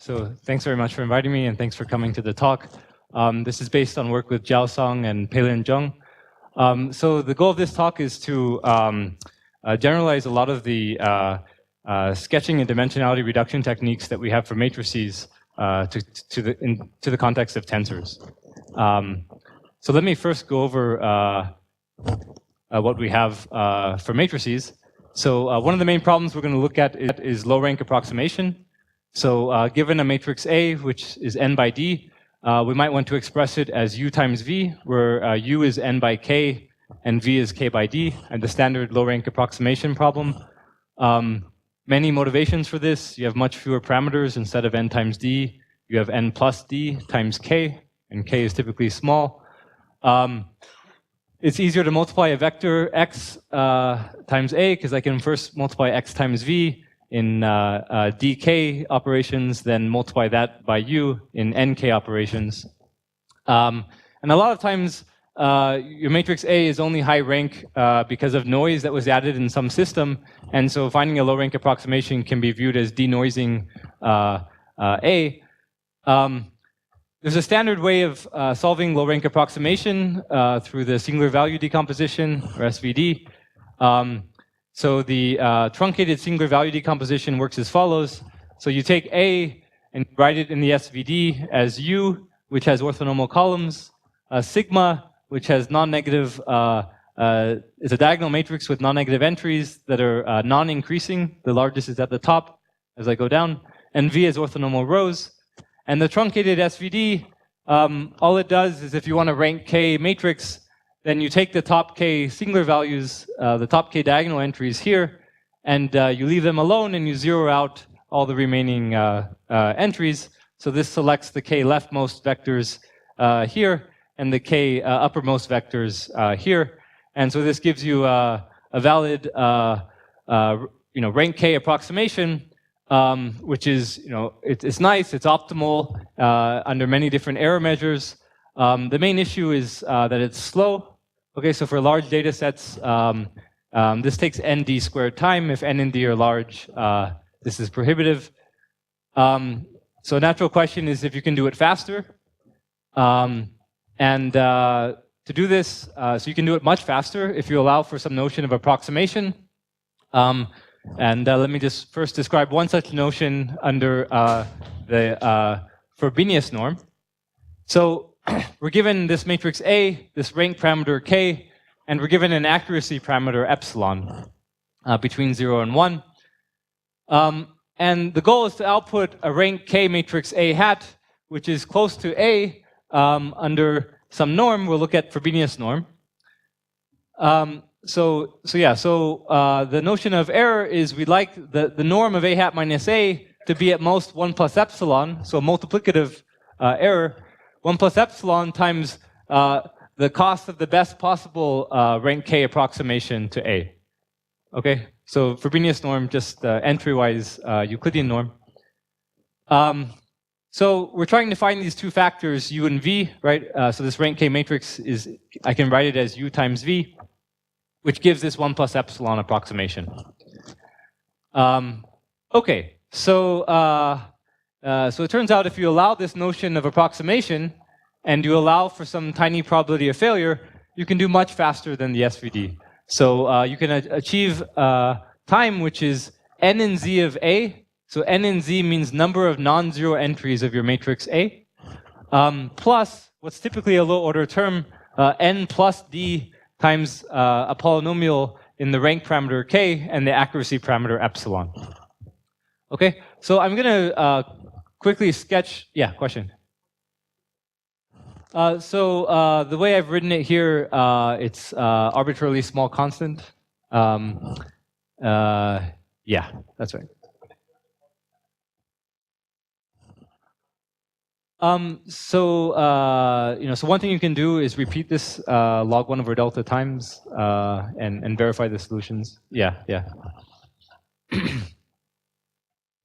So thanks very much for inviting me, and thanks for coming to the talk. This is based on work with Jiao Song and Peilin Zheng. So the goal of this talk is to generalize a lot of the sketching and dimensionality reduction techniques that we have for matrices to the context of tensors. So let me first go over what we have for matrices. So one of the main problems we're going to look at is low-rank approximation. So given a matrix A, which is n by d, we might want to express it as u times v, where u is n by k and v is k by d, and the standard low-rank approximation problem. Many motivations for this. You have much fewer parameters. Instead of n times d, you have n plus d times k, and k is typically small. It's easier to multiply a vector x times a, because I can first multiply x times v in dk operations, then multiply that by u in nk operations. And a lot of times, your matrix A is only high rank because of noise that was added in some system, and so finding a low rank approximation can be viewed as denoising A. There's a standard way of solving low rank approximation through the singular value decomposition, or SVD. So the truncated singular value decomposition works as follows. So you take A and write it in the SVD as U, which has orthonormal columns, sigma, which has non-negative, is a diagonal matrix with non-negative entries that are non-increasing. The largest is at the top as I go down, and V is orthonormal rows. And the truncated SVD, all it does is if you want to rank K matrix, then you take the top K singular values, the top K diagonal entries here, and you leave them alone and you zero out all the remaining entries. So this selects the K leftmost vectors here and the K uppermost vectors here. And so this gives you a valid rank K approximation, which is, it's nice, it's optimal under many different error measures. The main issue is that it's slow. Okay, so for large data sets, this takes nd squared time. If n and d are large, this is prohibitive. So a natural question is if you can do it faster. To do this, so you can do it much faster if you allow for some notion of approximation. Let me just first describe one such notion under the Frobenius norm. So we're given this matrix A, this rank parameter K, and we're given an accuracy parameter epsilon between 0 and 1. And the goal is to output a rank K matrix A hat, which is close to A under some norm. We'll look at Frobenius norm. The notion of error is we like the norm of A hat minus A to be at most 1 plus epsilon, so a multiplicative error. 1 plus epsilon times the cost of the best possible rank K approximation to A. Okay, so Frobenius norm, just entry-wise Euclidean norm. So we're trying to find these two factors, U and V, right? So this rank K matrix is, I can write it as U times V, which gives this 1 plus epsilon approximation. Okay, so it turns out if you allow this notion of approximation and you allow for some tiny probability of failure, you can do much faster than the SVD. So you can achieve time which is n and z of A. So n and z means number of non-zero entries of your matrix A, plus what's typically a low-order term, n plus d times a polynomial in the rank parameter K and the accuracy parameter epsilon. Okay, so I'm going to quickly sketch, question. The way I've written it here, it's arbitrarily small constant. Yeah, that's right. So one thing you can do is repeat this log 1 over delta times and verify the solutions. Yeah.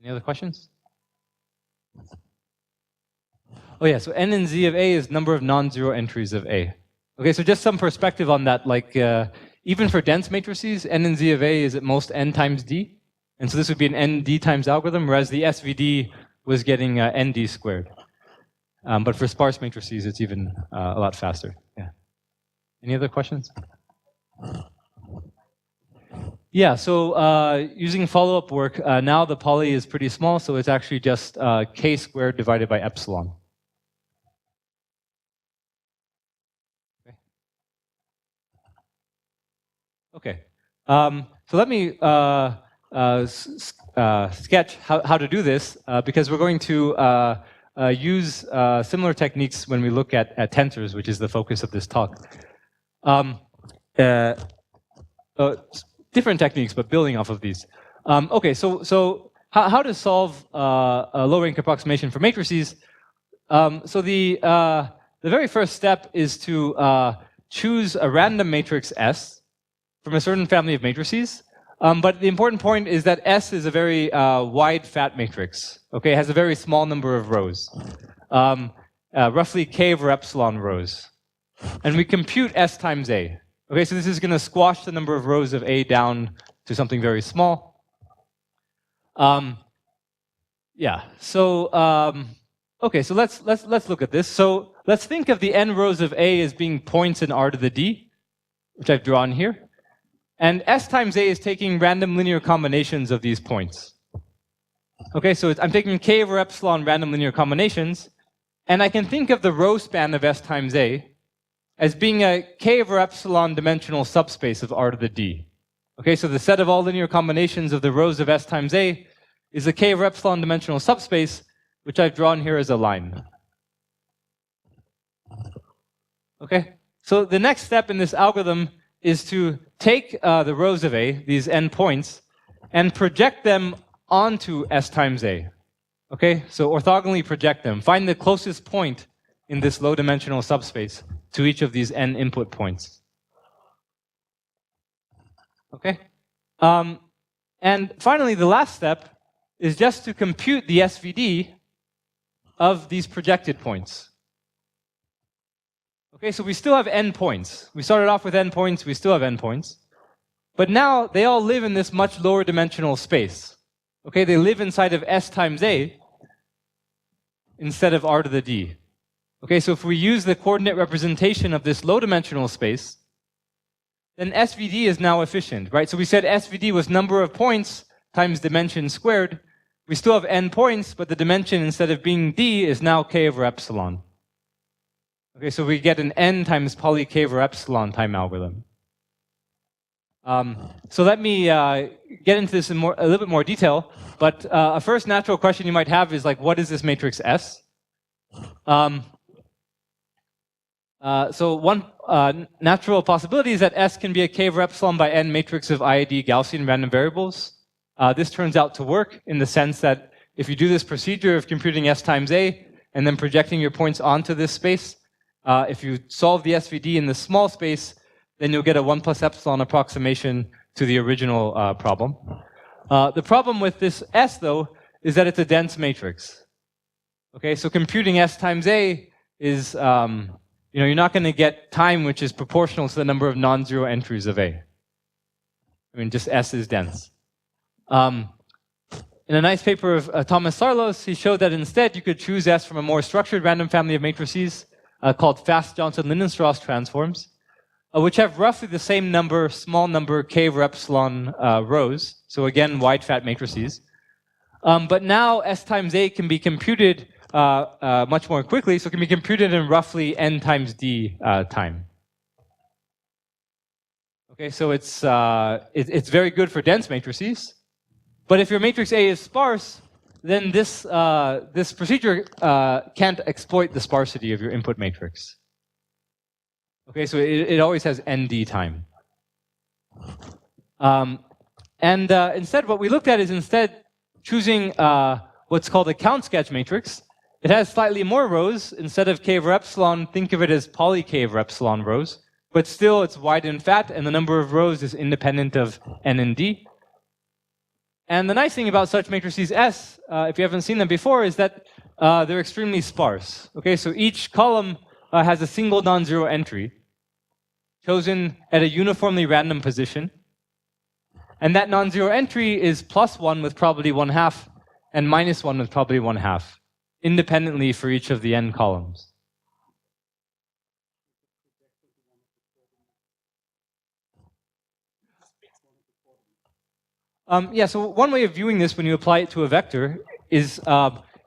Any other questions? Oh yeah, so n and z of A is number of non-zero entries of A. Okay, so just some perspective on that, like even for dense matrices, n and z of A is at most n times d. And so this would be an n d times algorithm, whereas the SVD was getting nd squared. But for sparse matrices, it's even a lot faster. Yeah. Any other questions? Yeah, so using follow-up work, now the poly is pretty small, so it's actually just k squared divided by epsilon. Okay. So let me sketch how to do this, because we're going to use similar techniques when we look at tensors, which is the focus of this talk. Different techniques, but building off of these. Okay, so how to solve a low-rank approximation for matrices? So the very first step is to choose a random matrix S from a certain family of matrices. But the important point is that S is a very wide fat matrix. Okay, it has a very small number of rows, roughly k over epsilon rows. And we compute S times A. Okay, so this is going to squash the number of rows of A down to something very small. Yeah. So okay, so let's look at this. So let's think of the n rows of A as being points in R to the D, which I've drawn here. And S times A is taking random linear combinations of these points. Okay, so I'm taking k over epsilon random linear combinations, and I can think of the row span of S times A as being a k over epsilon dimensional subspace of R to the D. Okay, so the set of all linear combinations of the rows of S times A is a k over epsilon dimensional subspace, which I've drawn here as a line. Okay, so the next step in this algorithm is to take the rows of A, these n points, and project them onto S times A. Okay, so orthogonally project them. Find the closest point in this low dimensional subspace to each of these n input points. Okay? And finally, the last step is just to compute the SVD of these projected points. Okay, so we still have n points. We started off with n points, we still have n points. But now they all live in this much lower dimensional space. Okay, they live inside of S times A instead of R to the D. Okay, so if we use the coordinate representation of this low dimensional space, then SVD is now efficient, right? So we said SVD was number of points times dimension squared. We still have n points, but the dimension, instead of being D, is now k over epsilon. Okay, so we get an n times poly k over epsilon time algorithm. So let me get into this in a little bit more detail, but a first natural question you might have is like, what is this matrix S? So one natural possibility is that S can be a k over epsilon by n matrix of IID Gaussian random variables. This turns out to work in the sense that if you do this procedure of computing S times A and then projecting your points onto this space, if you solve the SVD in this small space, then you'll get a 1 plus epsilon approximation to the original problem. The problem with this S, though, is that it's a dense matrix. Okay, so computing S times A is, you're not going to get time which is proportional to the number of non-zero entries of A. I mean, just S is dense. In a nice paper of Thomas Sarlos, he showed that instead you could choose S from a more structured random family of matrices called fast Johnson-Lindenstrass transforms, which have roughly the same number, small number, k over epsilon rows. So again, wide fat matrices. But now S times A can be computed much more quickly, so it can be computed in roughly n times d time. Okay, so it's very good for dense matrices. But if your matrix A is sparse, then this procedure can't exploit the sparsity of your input matrix. Okay, so it always has nd time. Instead, what we looked at is instead choosing what's called a count sketch matrix. It has slightly more rows. Instead of k over epsilon, think of it as poly k over epsilon rows. But still, it's wide and fat, and the number of rows is independent of n and d. And the nice thing about such matrices S, if you haven't seen them before, is that they're extremely sparse. Okay, so each column has a single non-zero entry chosen at a uniformly random position. And that non-zero entry is +1 with probability 1/2. and -1 was probably 1/2, independently for each of the n columns. Yeah, so one way of viewing this when you apply it to a vector is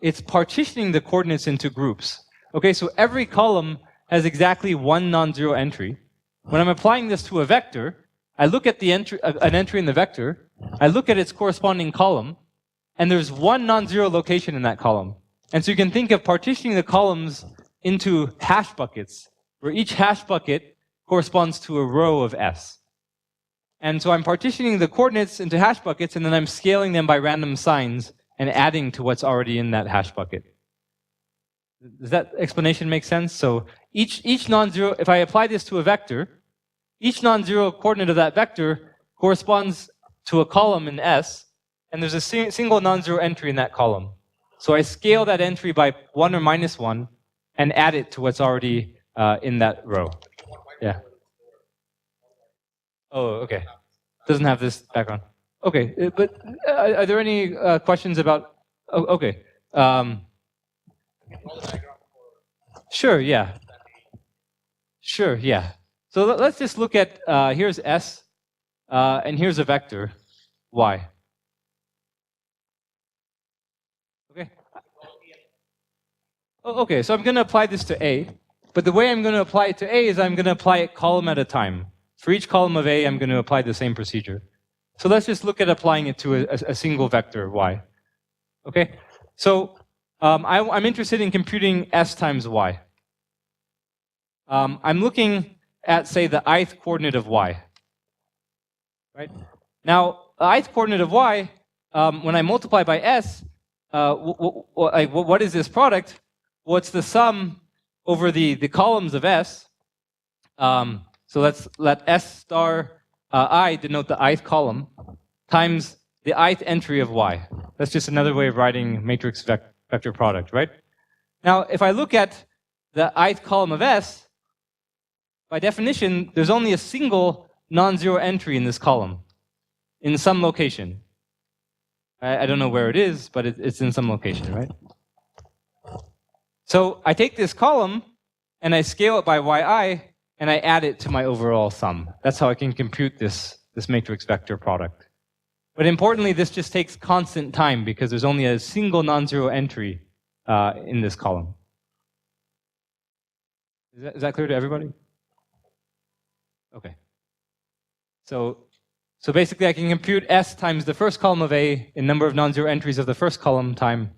it's partitioning the coordinates into groups. Okay, so every column has exactly one non-zero entry. When I'm applying this to a vector, I look at the an entry in the vector, I look at its corresponding column, and there's one non-zero location in that column. And so you can think of partitioning the columns into hash buckets, where each hash bucket corresponds to a row of S. And so I'm partitioning the coordinates into hash buckets, and then I'm scaling them by random signs and adding to what's already in that hash bucket. Does that explanation make sense? So each non-zero, if I apply this to a vector, each non-zero coordinate of that vector corresponds to a column in S, and there's a single non-zero entry in that column. So I scale that entry by 1 or -1 and add it to what's already in that row. Yeah. Oh, okay. Doesn't have this background. Okay, but are there any questions about? Oh, okay. Sure. Yeah. Sure. Yeah. So let's just look at here's S, and here's a vector y. Okay. Oh, okay. So I'm going to apply this to A, but the way I'm going to apply it to A is I'm going to apply it column at a time. For each column of A, I'm going to apply the same procedure. So let's just look at applying it to a single vector, y. Okay? So I'm interested in computing S times y. I'm looking at, say, the ith coordinate of y. Right? Now, the ith coordinate of y, when I multiply by S, what is this product? Well, it's the sum over the columns of S. So let's let S star I denote the ith column times the ith entry of y. That's just another way of writing matrix vector product, right? Now, if I look at the ith column of S, by definition, there's only a single non-zero entry in this column, in some location. I don't know where it is, but it's in some location, right? So I take this column and I scale it by yi, and I add it to my overall sum. That's how I can compute this matrix vector product. But importantly, this just takes constant time because there's only a single non-zero entry in this column. Is that clear to everybody? Okay. So basically, I can compute S times the first column of A in number of non-zero entries of the first column time,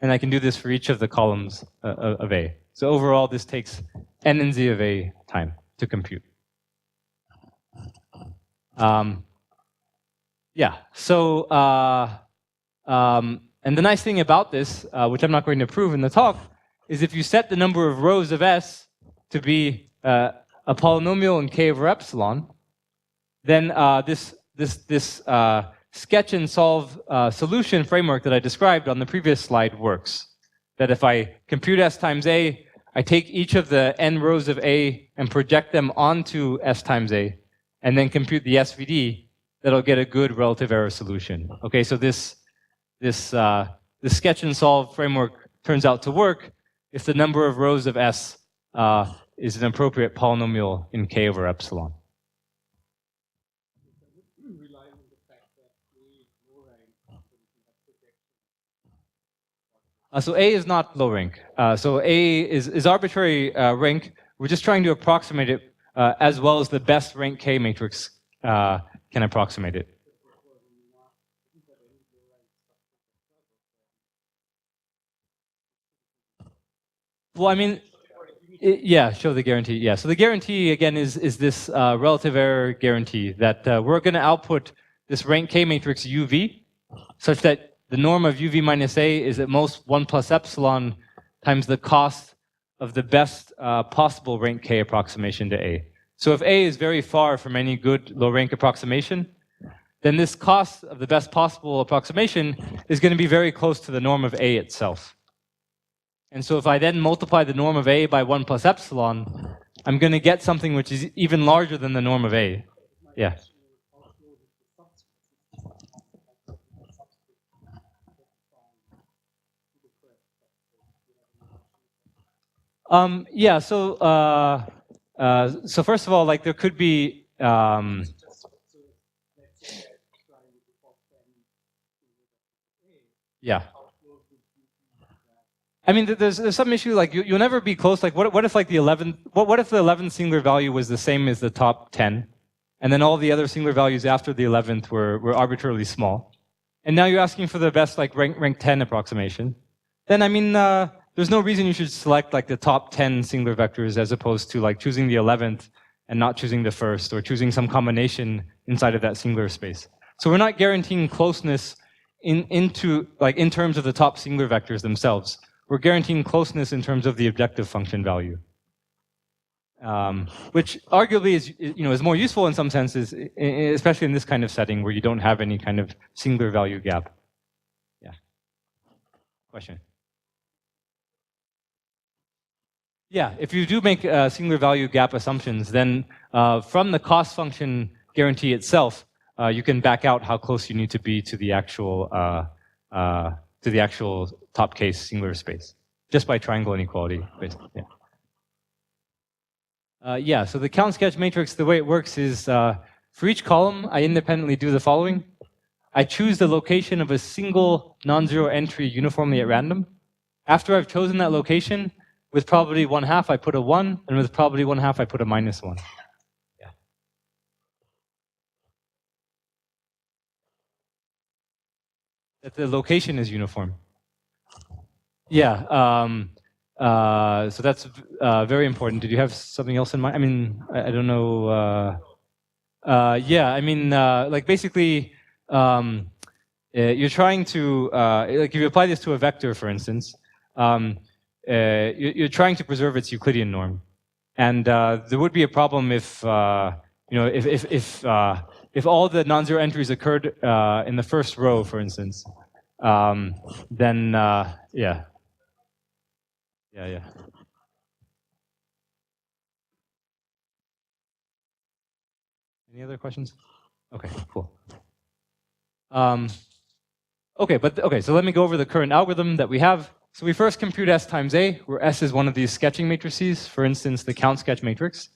and I can do this for each of the columns of A. So overall, this takes n and z of A time to compute. Yeah, so, and the nice thing about this, which I'm not going to prove in the talk, is if you set the number of rows of S to be a polynomial in k over epsilon, then this sketch and solve solution framework that I described on the previous slide works. That if I compute S times A, I take each of the n rows of A and project them onto S times A, and then compute the SVD, that'll get a good relative error solution. Okay, so this sketch and solve framework turns out to work if the number of rows of S is an appropriate polynomial in k over epsilon. So A is not low rank. So A is arbitrary rank. We're just trying to approximate it as well as the best rank K matrix can approximate it. Well, I mean, yeah, show the guarantee. Yeah, so the guarantee, again, is this relative error guarantee that we're going to output this rank K matrix UV such that the norm of UV minus A is at most 1 plus epsilon times the cost of the best possible rank K approximation to A. So if A is very far from any good low rank approximation, then this cost of the best possible approximation is going to be very close to the norm of A itself. And so if I then multiply the norm of A by 1 plus epsilon, I'm going to get something which is even larger than the norm of A. Yeah. Yeah. So first of all, like there could be. Yeah. I mean, there's some issue like you'll never be close. Like, what if like the 11th? What if the 11th singular value was the same as the top 10, and then all the other singular values after the 11th were arbitrarily small, and now you're asking for the best like rank 10 approximation? Then I mean, there's no reason you should select like the top 10 singular vectors as opposed to like choosing the 11th and not choosing the first, or choosing some combination inside of that singular space. So we're not guaranteeing closeness in terms of the top singular vectors themselves. We're guaranteeing closeness in terms of the objective function value, which arguably is more useful in some senses, especially in this kind of setting where you don't have any kind of singular value gap. Yeah. Question. Yeah, if you do make singular value gap assumptions, then from the cost function guarantee itself, you can back out how close you need to be to the actual top case singular space, just by triangle inequality, basically. Yeah. So the count sketch matrix, the way it works is for each column, I independently do the following. I choose the location of a single non-zero entry uniformly at random. After I've chosen that location, with probability 1/2, I put a 1, and with probability 1/2, I put a -1. Yeah. That the location is uniform. Yeah. So that's very important. Did you have something else in mind? I mean, I don't know. Yeah, I mean, like basically, you're trying to, like if you apply this to a vector, for instance, you're trying to preserve its Euclidean norm. And there would be a problem if, if all the non-zero entries occurred in the first row, for instance, then, yeah. Yeah. Any other questions? Okay, cool. Okay, so let me go over the current algorithm that we have. So we first compute S times A, where S is one of these sketching matrices, for instance, the count sketch matrix.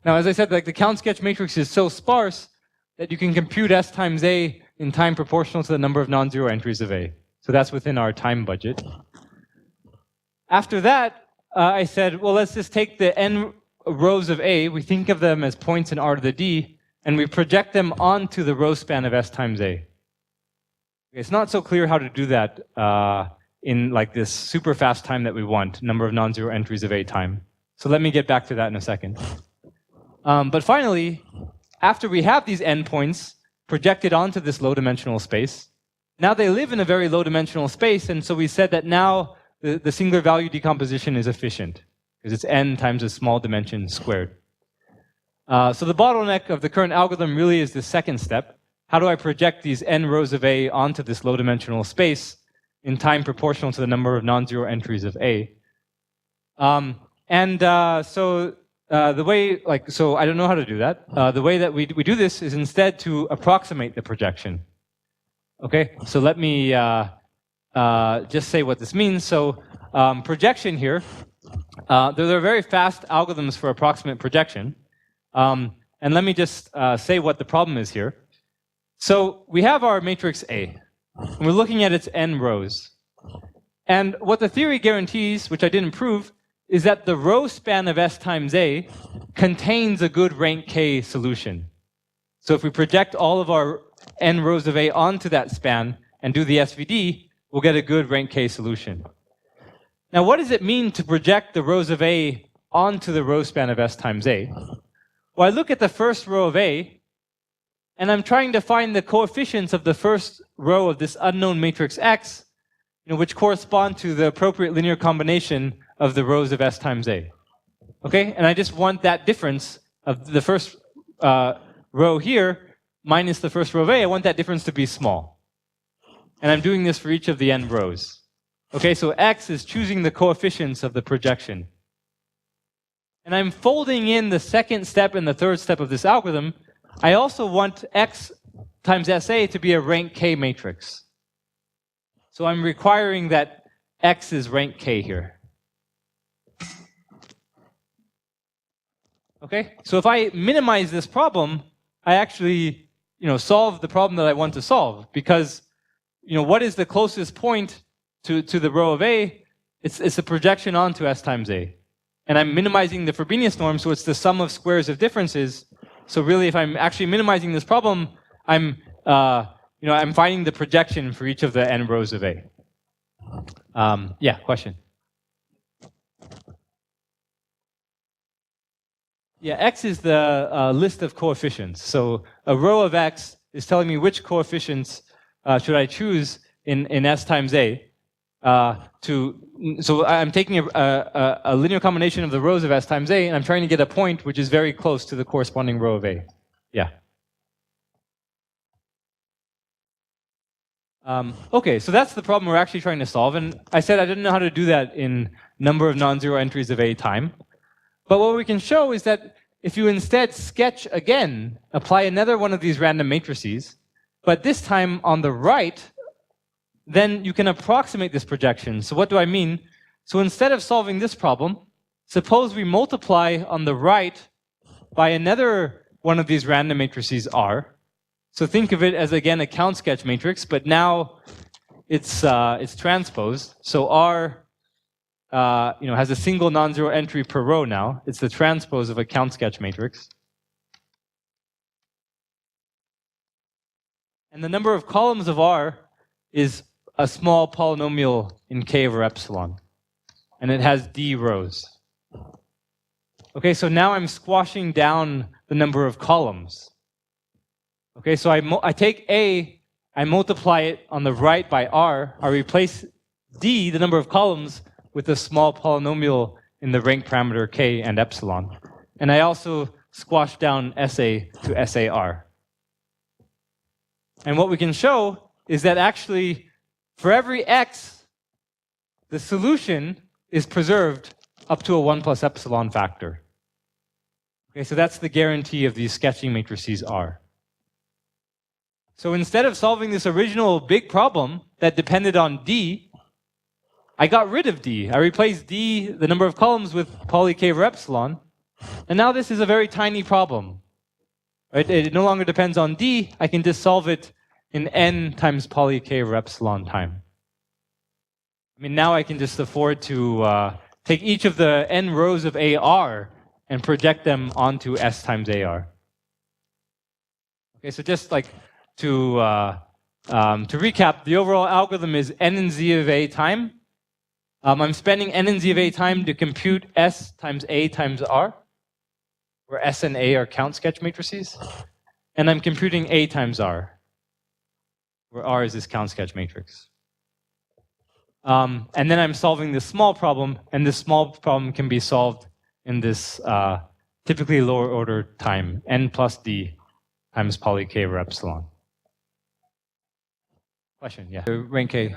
Now, as I said, like the count sketch matrix is so sparse that you can compute S times A in time proportional to the number of non-zero entries of A. So that's within our time budget. After that, I said, well, let's just take the n rows of A, we think of them as points in R to the D, and we project them onto the row span of S times A. It's not so clear how to do that in like this super fast time that we want, number of non-zero entries of A time. So let me get back to that in a second. But finally, after we have these endpoints projected onto this low-dimensional space, now they live in a very low-dimensional space, and so we said that now the singular value decomposition is efficient, because it's n times a small dimension squared. So the bottleneck of the current algorithm really is the second step. How do I project these n rows of A onto this low-dimensional space in time proportional to the number of non-zero entries of A? The way, so I don't know how to do that. The way that we do this is instead to approximate the projection. Okay, so let me just say what this means. So projection here, there are very fast algorithms for approximate projection. And let me just say what the problem is here. So we have our matrix A, and we're looking at its n rows. And what the theory guarantees, which I didn't prove, is that the row span of S times A contains a good rank K solution. So if we project all of our n rows of A onto that span and do the SVD, we'll get a good rank K solution. Now, what does it mean to project the rows of A onto the row span of S times A? Well, I look at the first row of A, and I'm trying to find the coefficients of the first row of this unknown matrix X, which correspond to the appropriate linear combination of the rows of S times A. Okay, and I just want that difference of the first row here minus the first row of A. I want that difference to be small. And I'm doing this for each of the n rows. Okay, so X is choosing the coefficients of the projection. And I'm folding in the second step and the third step of this algorithm. I also want X times SA to be a rank K matrix. So I'm requiring that X is rank K here. Okay, so if I minimize this problem, I actually, solve the problem that I want to solve, because, what is the closest point to the row of A? It's a projection onto S times A. And I'm minimizing the Frobenius norm, so it's the sum of squares of differences. So really, if I'm actually minimizing this problem, I'm finding the projection for each of the n rows of A. Yeah, question? Yeah, x is the list of coefficients. So a row of x is telling me which coefficients should I choose in S times A. So I'm taking a linear combination of the rows of S times A, and I'm trying to get a point which is very close to the corresponding row of A. Yeah. Okay, so that's the problem we're actually trying to solve. And I said I didn't know how to do that in number of non-zero entries of A time. But what we can show is that if you instead sketch again, apply another one of these random matrices, but this time on the right, then you can approximate this projection. So what do I mean? So instead of solving this problem, suppose we multiply on the right by another one of these random matrices R. So think of it as, again, a count sketch matrix, but now it's transposed. So R has a single non-zero entry per row now. It's the transpose of a count sketch matrix. And the number of columns of R is a small polynomial in K over epsilon. And it has D rows. Okay, so now I'm squashing down the number of columns. Okay, so I take A, I multiply it on the right by R, I replace D, the number of columns, with a small polynomial in the rank parameter K and epsilon. And I also squash down SA to SAR. And what we can show is that actually, for every x, the solution is preserved up to a 1 plus epsilon factor. Okay, so that's the guarantee of these sketching matrices R. So instead of solving this original big problem that depended on D, I got rid of D. I replaced D, the number of columns, with poly K over epsilon. And now this is a very tiny problem. Right? It no longer depends on D. I can just solve it in n times poly K over epsilon time. I mean, now I can just afford to take each of the n rows of AR and project them onto S times AR. Okay, so just like to recap, the overall algorithm is n and z of A time. I'm spending n and z of A time to compute S times A times R, where S and A are count sketch matrices. And I'm computing A times R, where R is this count sketch matrix. And then I'm solving this small problem, and this small problem can be solved in this typically lower order time, n plus d times poly K over epsilon. Question, yeah. Rank K.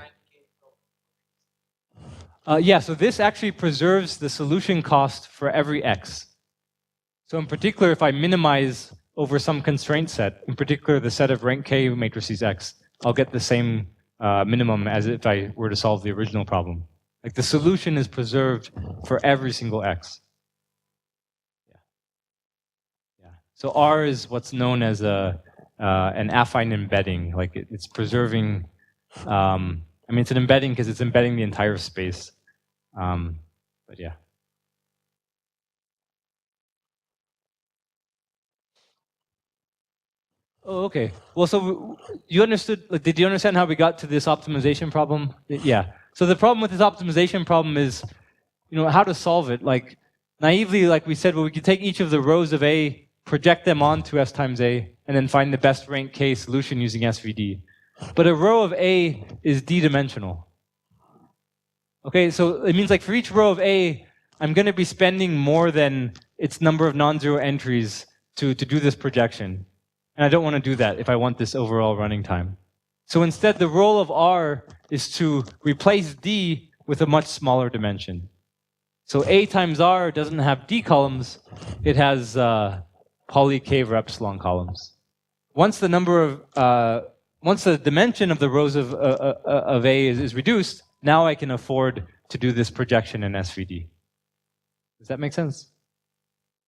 Yeah, so this actually preserves the solution cost for every x. So in particular, if I minimize over some constraint set, in particular the set of rank K matrices X, I'll get the same minimum as if I were to solve the original problem. Like the solution is preserved for every single X. Yeah. So R is what's known as an affine embedding. Like it's preserving, I mean, it's an embedding because it's embedding the entire space. But yeah. Oh, okay. Well, so you understood, like, did you understand how we got to this optimization problem? Yeah. So the problem with this optimization problem is, how to solve it. Like, naively, like we said, well, we could take each of the rows of A, project them onto S times A, and then find the best rank K solution using SVD. But a row of A is d-dimensional. Okay, so it means like for each row of A, I'm going to be spending more than its number of non-zero entries to do this projection. And I don't want to do that if I want this overall running time. So instead, the role of R is to replace D with a much smaller dimension. So A times R doesn't have D columns, it has poly K over epsilon columns. Once the dimension of the rows of A is reduced, now I can afford to do this projection in SVD. Does that make sense?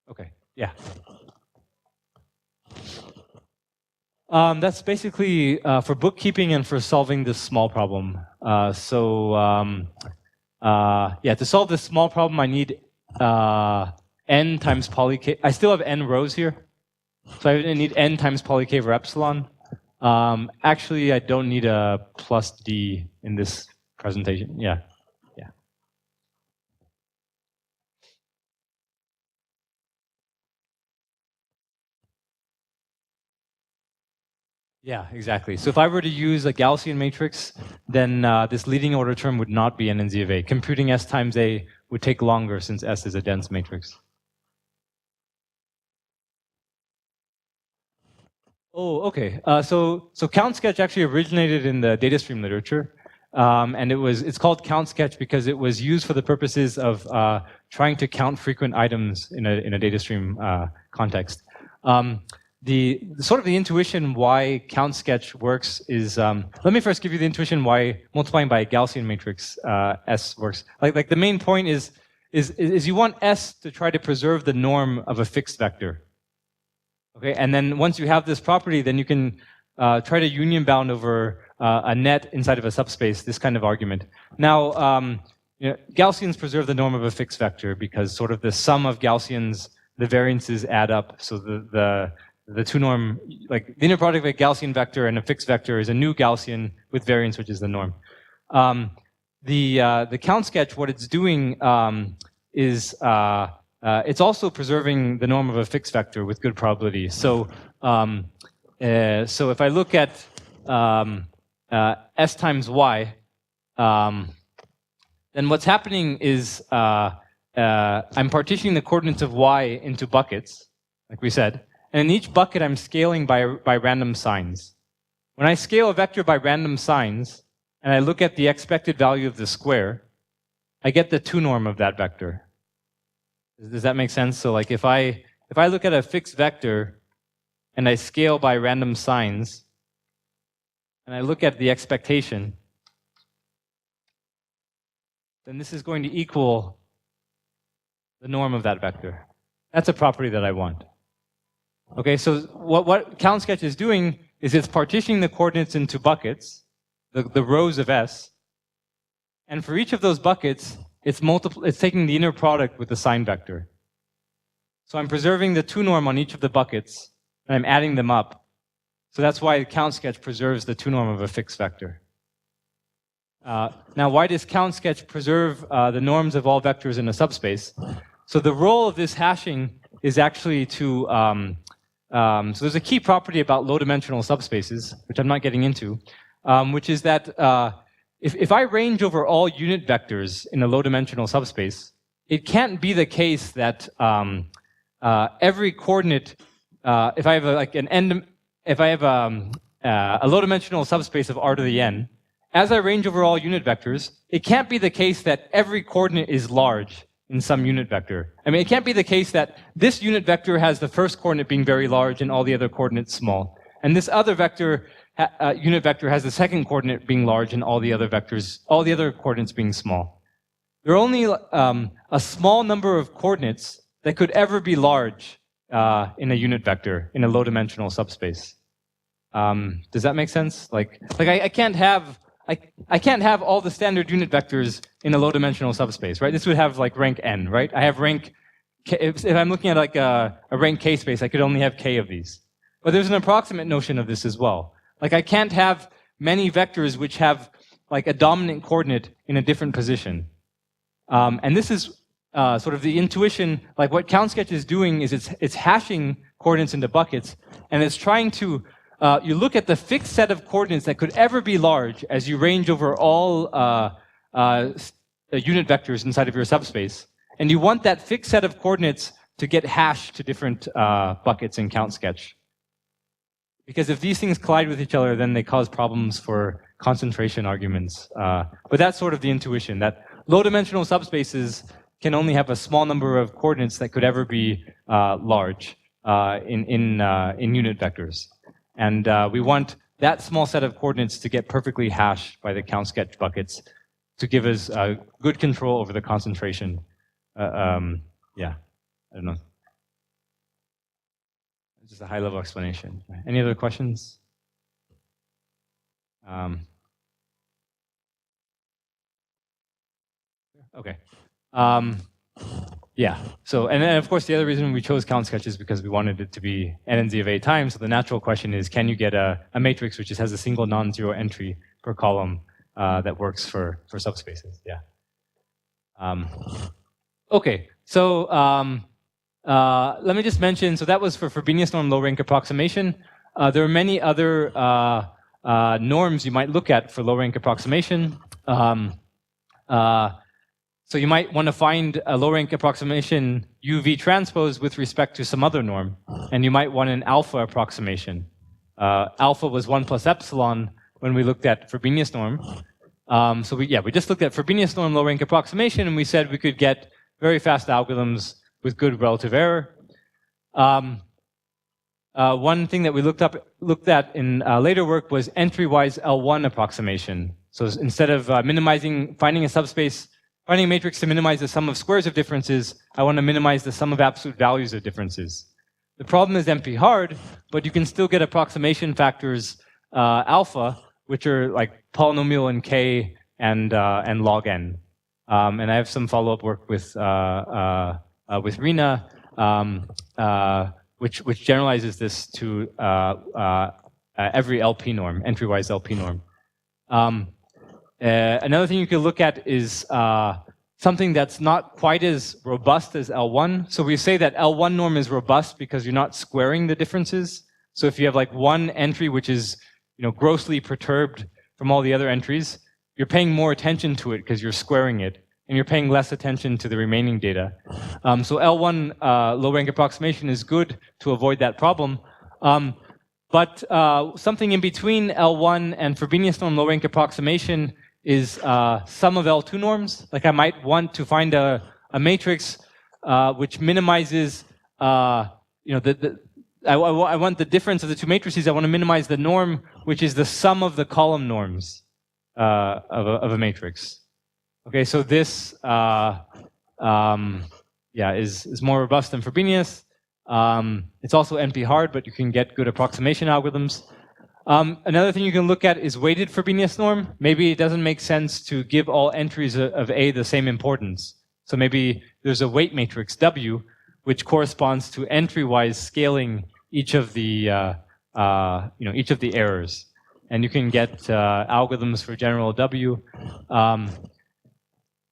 Okay. Yeah. That's basically for bookkeeping and for solving this small problem. Yeah, to solve this small problem, I need n times poly k. I still have n rows here, so I need n times poly k over epsilon. Actually, I don't need a plus d in this presentation. Yeah. Yeah, exactly. So if I were to use a Gaussian matrix, then this leading order term would not be n in z of a. Computing s times a would take longer since S is a dense matrix. Oh, okay. So count sketch actually originated in the data stream literature, and it's called count sketch because it was used for the purposes of trying to count frequent items in a data stream context. The sort of the intuition why count sketch works is let me first give you the intuition why multiplying by a Gaussian matrix S works. Like the main point is you want S to try to preserve the norm of a fixed vector. Okay, and then once you have this property, then you can try to union bound over a net inside of a subspace, this kind of argument. Now, Gaussians preserve the norm of a fixed vector because sort of the sum of Gaussians, the variances add up. So the two norm, like the inner product of a Gaussian vector and a fixed vector is a new Gaussian with variance, which is the norm. The count sketch, what it's doing is it's also preserving the norm of a fixed vector with good probability. So if I look at S times Y, then what's happening is I'm partitioning the coordinates of Y into buckets, like we said. And in each bucket, I'm scaling by random signs. When I scale a vector by random signs, and I look at the expected value of the square, I get the 2 norm of that vector. Does that make sense? So like if I look at a fixed vector and I scale by random signs and I look at the expectation, then this is going to equal the norm of that vector. That's a property that I want. Okay, so what count sketch is doing is it's partitioning the coordinates into buckets, the rows of S, and for each of those buckets, it's taking the inner product with the sign vector. So I'm preserving the 2 norm on each of the buckets, and I'm adding them up. So that's why count sketch preserves the 2 norm of a fixed vector. Now, why does count sketch preserve the norms of all vectors in a subspace? So the role of this hashing is actually to, so there's a key property about low-dimensional subspaces, which I'm not getting into, which is that if I range over all unit vectors in a low-dimensional subspace, it can't be the case that every coordinate, if I have a low-dimensional subspace of R to the n, as I range over all unit vectors, it can't be the case that every coordinate is large in some unit vector. I mean, it can't be the case that this unit vector has the first coordinate being very large and all the other coordinates small, and this other vector unit vector has the second coordinate being large and all the other coordinates being small. There are only a small number of coordinates that could ever be large in a unit vector in a low-dimensional subspace. Does that make sense? Like I can't have all the standard unit vectors in a low-dimensional subspace, right? This would have like rank n, right? I have rank k, if I'm looking at like a rank k space, I could only have k of these. But there's an approximate notion of this as well. Like I can't have many vectors which have like a dominant coordinate in a different position. And this is sort of the intuition, like what count sketch is doing is it's hashing coordinates into buckets, and it's trying to, you look at the fixed set of coordinates that could ever be large as you range over all unit vectors inside of your subspace, and you want that fixed set of coordinates to get hashed to different buckets in count sketch. Because if these things collide with each other, then they cause problems for concentration arguments. But that's sort of the intuition, that low-dimensional subspaces can only have a small number of coordinates that could ever be large in unit vectors. And we want that small set of coordinates to get perfectly hashed by the count sketch buckets to give us good control over the concentration. Yeah, I don't know. Just a high-level explanation. Any other questions? Okay. Yeah. So, and then of course the other reason we chose count sketch is because we wanted it to be n and z of a times. So the natural question is, can you get a matrix which just has a single non-zero entry per column that works for subspaces? Yeah. Okay. So let me just mention. So that was for Frobenius norm low rank approximation. There are many other norms you might look at for low rank approximation. So you might want to find a low-rank approximation UV transpose with respect to some other norm, and you might want an alpha approximation. Alpha was 1 plus epsilon when we looked at Frobenius norm. So we just looked at Frobenius norm low-rank approximation, and we said we could get very fast algorithms with good relative error. One thing that we looked at in later work was entry-wise L1 approximation. So instead of finding a subspace, finding a matrix to minimize the sum of squares of differences, I want to minimize the sum of absolute values of differences. The problem is NP hard, but you can still get approximation factors alpha, which are like polynomial in K and log n. And I have some follow-up work with Rina, which generalizes this to every LP norm, entry-wise LP norm. Another thing you could look at is something that's not quite as robust as L1. So we say that L1 norm is robust because you're not squaring the differences. So if you have like one entry which is grossly perturbed from all the other entries, you're paying more attention to it because you're squaring it, and you're paying less attention to the remaining data. So L1 low-rank approximation is good to avoid that problem. But something in between L1 and Frobenius norm low-rank approximation is sum of L2 norms. Like I might want to find a matrix which minimizes, I want the difference of the two matrices. I want to minimize the norm, which is the sum of the column norms of a matrix. Okay, so this is more robust than Frobenius. It's also NP hard, but you can get good approximation algorithms. Another thing you can look at is weighted Frobenius norm. Maybe it doesn't make sense to give all entries of A the same importance. So maybe there's a weight matrix W, which corresponds to entry-wise scaling each of the each of the errors, and you can get algorithms for general W.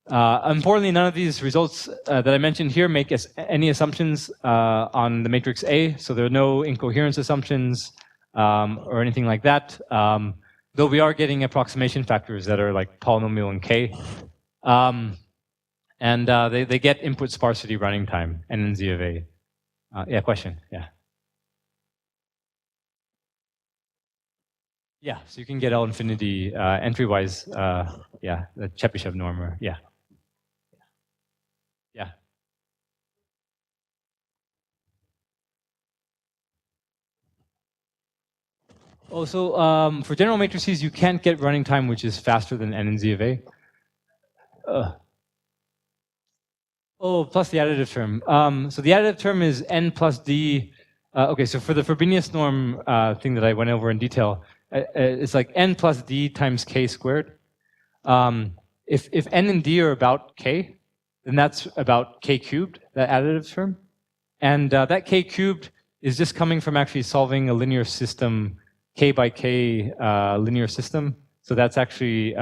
Importantly, none of these results that I mentioned here make any assumptions on the matrix A, so there are no incoherence assumptions or anything like that, though we are getting approximation factors that are like polynomial in K. And they get input sparsity running time, N and Z of A. Yeah, question, yeah. Yeah, so you can get L infinity entry-wise, yeah, the Chebyshev norm, or, yeah. Yeah. Oh, so for general matrices, you can't get running time which is faster than N and Z of A. Oh, plus the additive term. So the additive term is N plus D. Okay, so for the Frobenius norm thing that I went over in detail, it's like N plus D times K squared. If N and D are about K, then that's about K cubed, that additive term. And that K cubed is just coming from actually solving a linear system, K by K linear system. So that's actually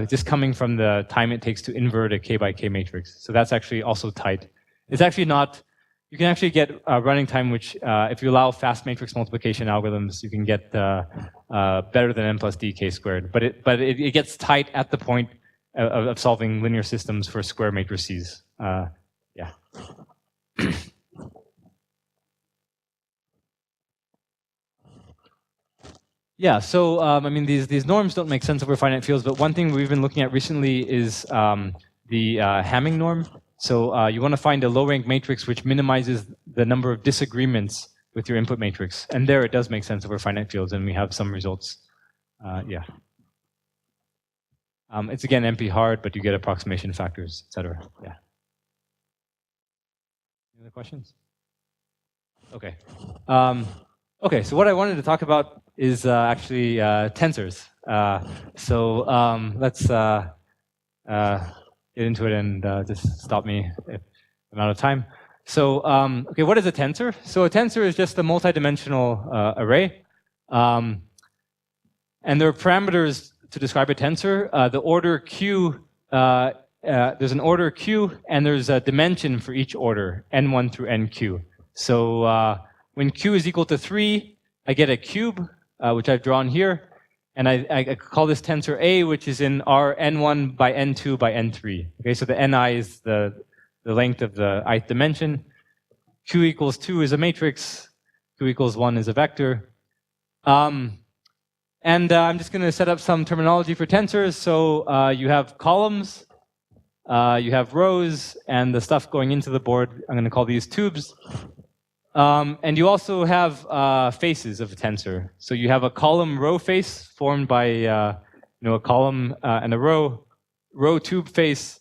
just coming from the time it takes to invert a K by K matrix. So that's actually also tight. It's actually not, you can actually get running time which, if you allow fast matrix multiplication algorithms, you can get better than N plus D K squared. But it gets tight at the point of solving linear systems for square matrices. Yeah. Yeah, so I mean, these norms don't make sense over finite fields, but one thing we've been looking at recently is the Hamming norm. So you want to find a low-rank matrix which minimizes the number of disagreements with your input matrix. And there it does make sense over finite fields, and we have some results. Yeah. It's again NP hard, but you get approximation factors, etc. Yeah. Any other questions? Okay. Okay, so what I wanted to talk about is actually tensors. Let's get into it and just stop me if I'm out of time. Okay, what is a tensor? So a tensor is just a multidimensional array. And there are parameters to describe a tensor. The order q, there's an order q, and there's a dimension for each order, n1 through nq. So when q is equal to 3, I get a cube, which I've drawn here. And I call this tensor A, which is in R n1 by n2 by n3. Okay, so the ni is the length of the ith dimension. Q equals 2 is a matrix. Q equals 1 is a vector. I'm just going to set up some terminology for tensors. So you have columns, you have rows, and the stuff going into the board, I'm going to call these tubes. And you also have faces of a tensor. So you have a column-row face formed by a column and a row tube face,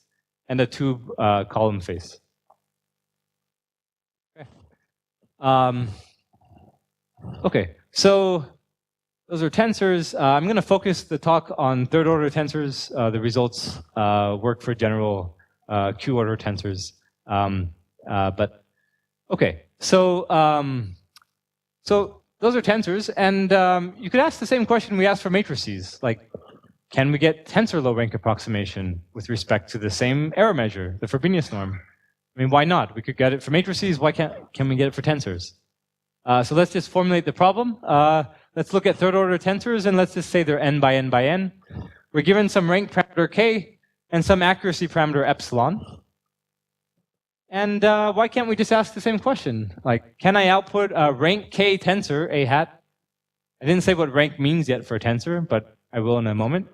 and a tube column face. Okay. Okay. So those are tensors. I'm going to focus the talk on third-order tensors. The results work for general Q-order tensors. Okay. So those are tensors, and you could ask the same question we asked for matrices, like, can we get tensor low-rank approximation with respect to the same error measure, the Frobenius norm? I mean, why not? We could get it for matrices. Why can we get it for tensors? So let's just formulate the problem. Let's look at third-order tensors, and let's just say they're n by n by n. We're given some rank parameter k and some accuracy parameter epsilon. And why can't we just ask the same question? Like, can I output a rank k tensor, a hat? I didn't say what rank means yet for a tensor, but I will in a moment.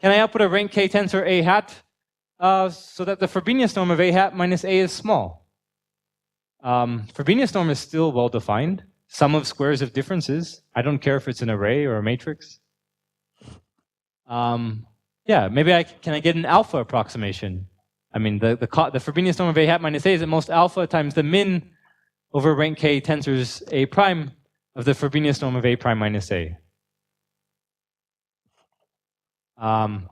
Can I output a rank k tensor, a hat, so that the Frobenius norm of a hat minus a is small? Frobenius norm is still well-defined. Sum of squares of differences. I don't care if it's an array or a matrix. Yeah, maybe can I get an alpha approximation? I mean, the Frobenius norm of a hat minus a is at most alpha times the min over rank k tensors a prime of the Frobenius norm of a prime minus a.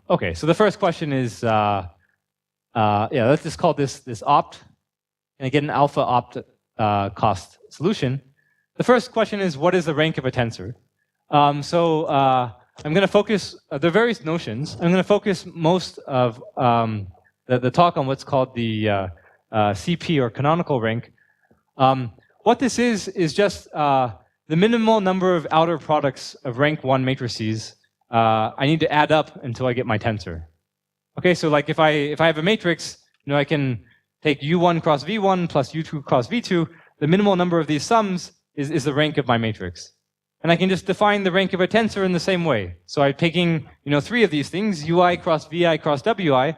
Okay, so the first question is, yeah, let's just call this opt. Can I get an alpha opt cost solution? The first question is, what is the rank of a tensor? I'm going to focus, there are various notions. I'm going to focus most of the talk on what's called the CP, or canonical rank. What this is just the minimal number of outer products of rank 1 matrices I need to add up until I get my tensor. Okay, so like if I have a matrix, I can take U1 cross V1 plus U2 cross V2. The minimal number of these sums is the rank of my matrix. And I can just define the rank of a tensor in the same way. So I'm taking 3 of these things, UI cross VI cross WI,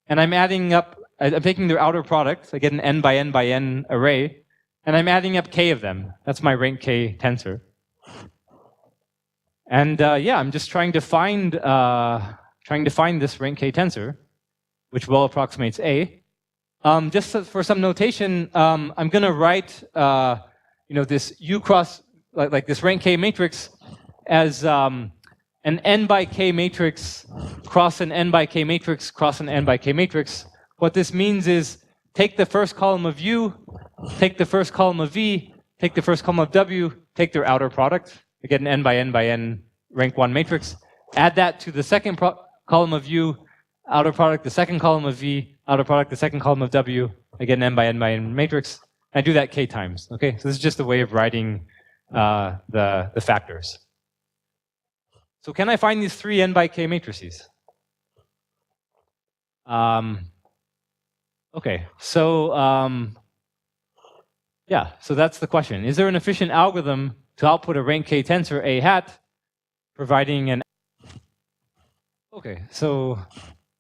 and I'm adding up, I'm taking their outer product, I get an n by n array, and I'm adding up k of them. That's my rank k tensor. And yeah, I'm just trying to find this rank k tensor, which well approximates A. Just for some notation, I'm going to write this U cross, like this rank k matrix, as an n by k matrix cross an n by k matrix cross an n by k matrix. What this means is take the first column of U, take the first column of V, take the first column of W, take their outer product. I get an n by n rank 1 matrix. Add that to the second column of U, outer product, the second column of V, outer product, the second column of W. I get an n by n matrix. I do that k times. Okay, so this is just a way of writing the factors. So can I find these 3 n by k matrices? Okay, so yeah, so that's the question. Is there an efficient algorithm to output a rank k tensor a hat, providing an... Okay, so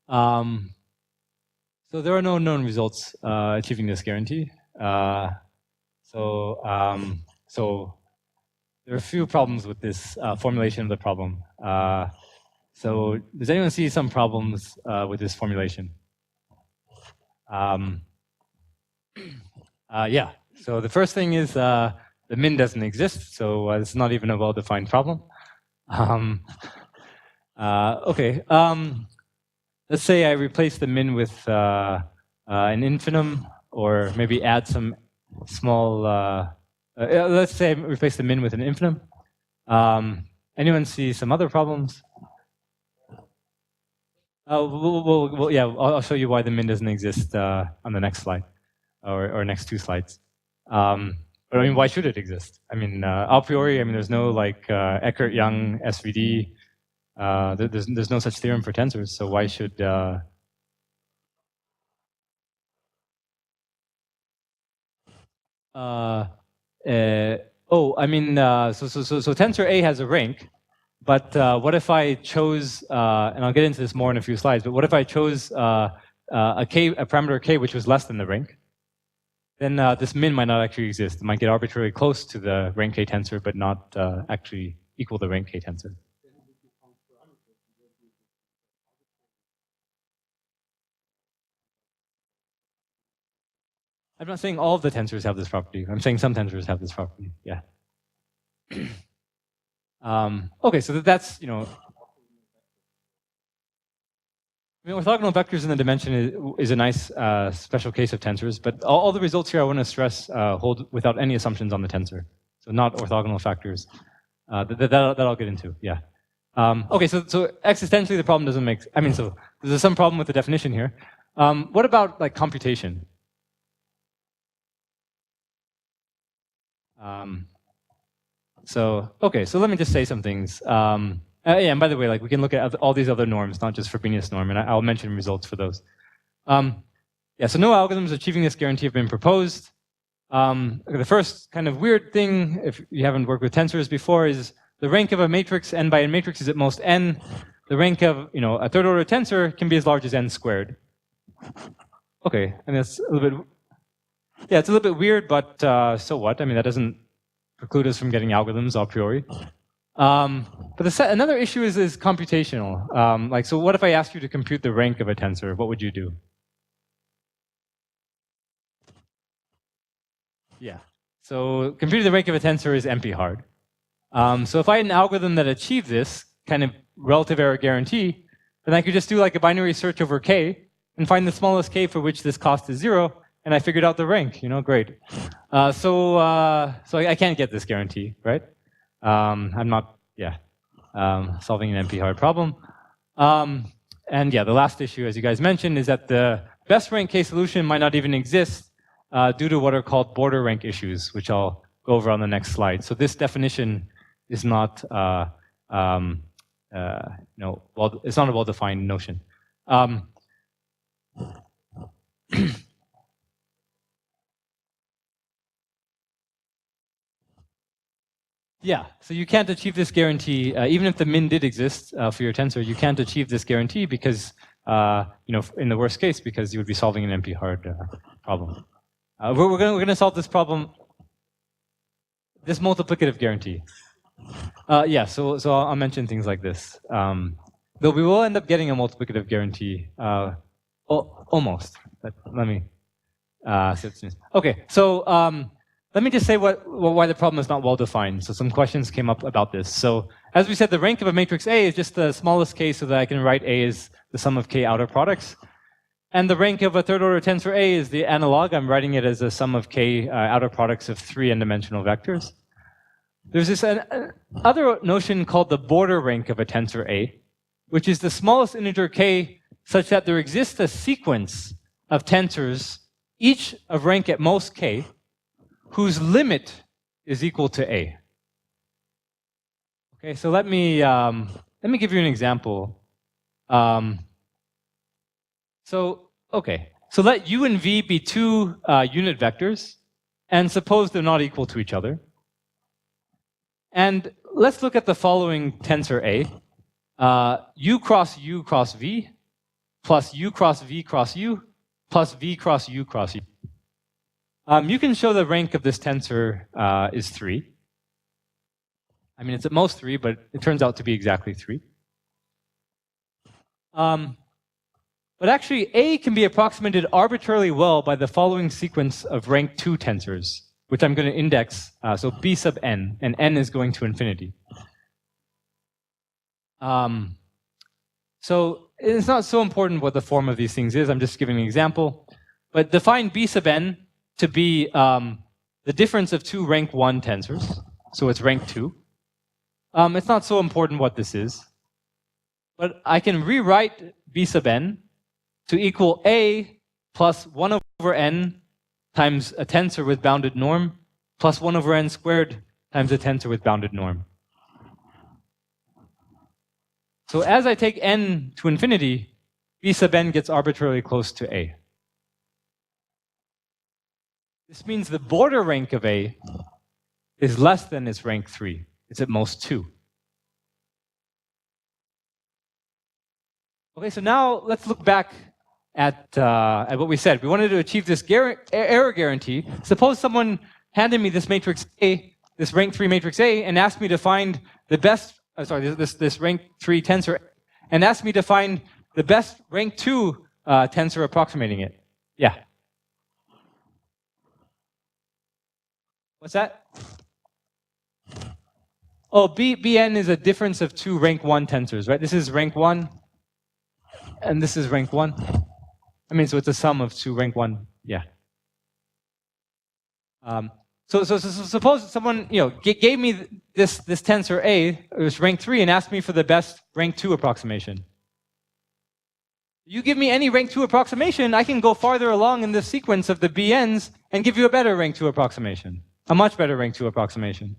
there are no known results achieving this guarantee. So there are a few problems with this formulation of the problem. So does anyone see some problems with this formulation? Yeah. So the first thing is the min doesn't exist, so it's not even a well-defined problem. Okay, let's say I replace the min with an infimum, or maybe add some small, let's say I replace the min with an infimum. Anyone see some other problems? Well, yeah, I'll show you why the min doesn't exist on the next slide, or next two slides. But I mean, why should it exist? I mean, a priori, I mean, there's no like Eckert-Young SVD. There's no such theorem for tensors, so why should? I mean, so tensor A has a rank, but what if I chose, and I'll get into this more in a few slides, but what if I chose a parameter k which was less than the rank? Then this min might not actually exist. It might get arbitrarily close to the rank k tensor, but not actually equal the rank k tensor. I'm not saying all of the tensors have this property. I'm saying some tensors have this property. Yeah. Okay, so that's, you know, I mean, orthogonal vectors in the dimension is a nice special case of tensors, but all the results here I want to stress hold without any assumptions on the tensor. So not orthogonal factors. That I'll get into, yeah. Okay, so existentially the problem doesn't make, I mean, so there's some problem with the definition here. What about like computation? Okay, so let me just say some things. Yeah, and by the way, like we can look at all these other norms, not just Frobenius norm, and I'll mention results for those. Yeah, so no algorithms achieving this guarantee have been proposed. The first kind of weird thing, if you haven't worked with tensors before, is the rank of a matrix, n by n matrix, is at most n. The rank of, you know, a third order tensor can be as large as n squared. Okay, and that's a little bit, yeah, it's a little bit weird, but so what? I mean, that doesn't preclude us from getting algorithms a priori. But another issue is computational. Like, so what if I asked you to compute the rank of a tensor? What would you do? Yeah. So computing the rank of a tensor is NP hard. So if I had an algorithm that achieved this kind of relative error guarantee, then I could just do like a binary search over k and find the smallest k for which this cost is 0, and I figured out the rank. You know, great. So I can't get this guarantee, right? I'm not, yeah, solving an NP hard problem. And yeah, the last issue, as you guys mentioned, is that the best rank k solution might not even exist due to what are called border rank issues, which I'll go over on the next slide. So this definition is not, no, well, it's not a well-defined notion. Yeah, so you can't achieve this guarantee, even if the min did exist for your tensor, you can't achieve this guarantee because, you know, in the worst case, because you would be solving an NP hard problem. We're going to solve this problem, this multiplicative guarantee. Yeah, so I'll mention things like this. Though we will end up getting a multiplicative guarantee, almost. But let me okay, so let me just say why the problem is not well defined. So some questions came up about this. So as we said, the rank of a matrix A is just the smallest k, so that I can write A as the sum of k outer products. And the rank of a third order tensor A is the analog. I'm writing it as a sum of k outer products of 3 n-dimensional vectors. There's this other notion called the border rank of a tensor A, which is the smallest integer k such that there exists a sequence of tensors, each of rank at most k, whose limit is equal to A. Okay, so let me give you an example. Okay, so let U and V be two unit vectors, and suppose they're not equal to each other. And let's look at the following tensor A: U cross U cross V, plus U cross V cross U, plus V cross U cross U. You can show the rank of this tensor is 3. I mean, it's at most 3, but it turns out to be exactly 3. But actually, A can be approximated arbitrarily well by the following sequence of rank 2 tensors. which I'm going to index, so b sub n, and n is going to infinity. So it's not so important what the form of these things is. I'm just giving an example. But define b sub n to be the difference of two rank 1 tensors. So it's rank 2. It's not so important what this is. But I can rewrite b sub n to equal a plus 1 over n times a tensor with bounded norm plus 1 over n squared times a tensor with bounded norm. So as I take n to infinity, b sub n gets arbitrarily close to a. This means the border rank of a is less than its rank 3. It's at most 2. Okay, so now let's look back at what we said. We wanted to achieve this error guarantee. Suppose someone handed me this matrix A, this rank 3 matrix A, and asked me to find the best, this rank 3 tensor, and asked me to find the best rank 2 tensor approximating it. Yeah. What's that? Oh, Bn is a difference of two rank 1 tensors, right? This is rank 1, and this is rank 1. I mean, so it's a sum of two rank 1. Yeah. So suppose someone gave me this tensor A, it was rank 3, and asked me for the best rank 2 approximation. You give me any rank 2 approximation, I can go farther along in the sequence of the Bn's and give you a better rank 2 approximation, a much better rank 2 approximation.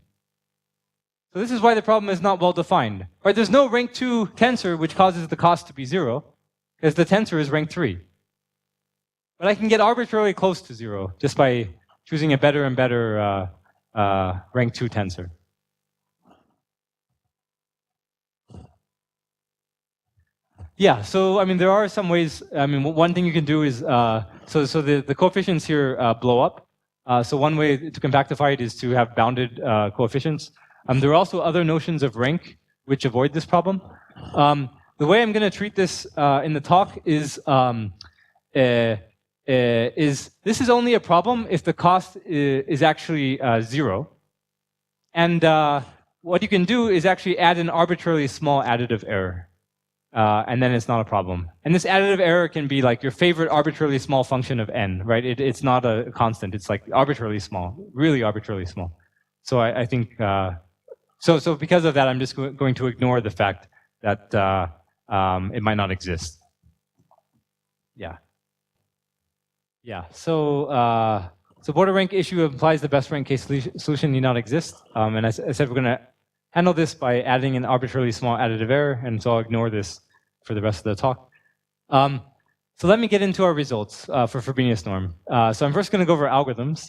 So this is why the problem is not well defined. Right? There's no rank 2 tensor which causes the cost to be 0, because the tensor is rank 3. But I can get arbitrarily close to 0 just by choosing a better and better rank 2 tensor. Yeah, so I mean, there are some ways. I mean, one thing you can do is, so the coefficients here blow up. So one way to compactify it is to have bounded coefficients. There are also other notions of rank which avoid this problem. The way I'm going to treat this in the talk is this is only a problem if the cost is actually 0. And what you can do is actually add an arbitrarily small additive error. And then it's not a problem. And this additive error can be like your favorite arbitrarily small function of n, right? It's not a constant. It's like arbitrarily small, really arbitrarily small. So I think, so because of that, I'm just going to ignore the fact that it might not exist. Yeah. Yeah, so border rank issue implies the best rank case solution need not exist. And I said we're going to handle this by adding an arbitrarily small additive error, and so I'll ignore this for the rest of the talk. So let me get into our results for Frobenius norm. So I'm first going to go over algorithms.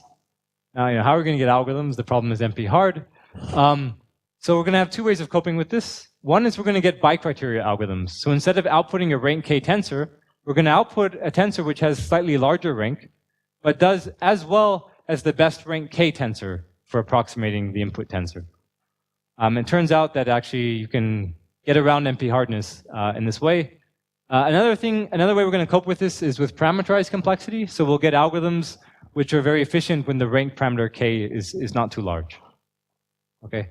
Now, how are we going to get algorithms? The problem is NP hard. So we're going to have two ways of coping with this. One is we're going to get bicriteria algorithms. So instead of outputting a rank k tensor, we're going to output a tensor which has slightly larger rank, but does as well as the best rank k tensor for approximating the input tensor. It turns out that actually you can get around NP hardness in this way. Another way we're going to cope with this is with parameterized complexity. So we'll get algorithms which are very efficient when the rank parameter k is not too large. Okay.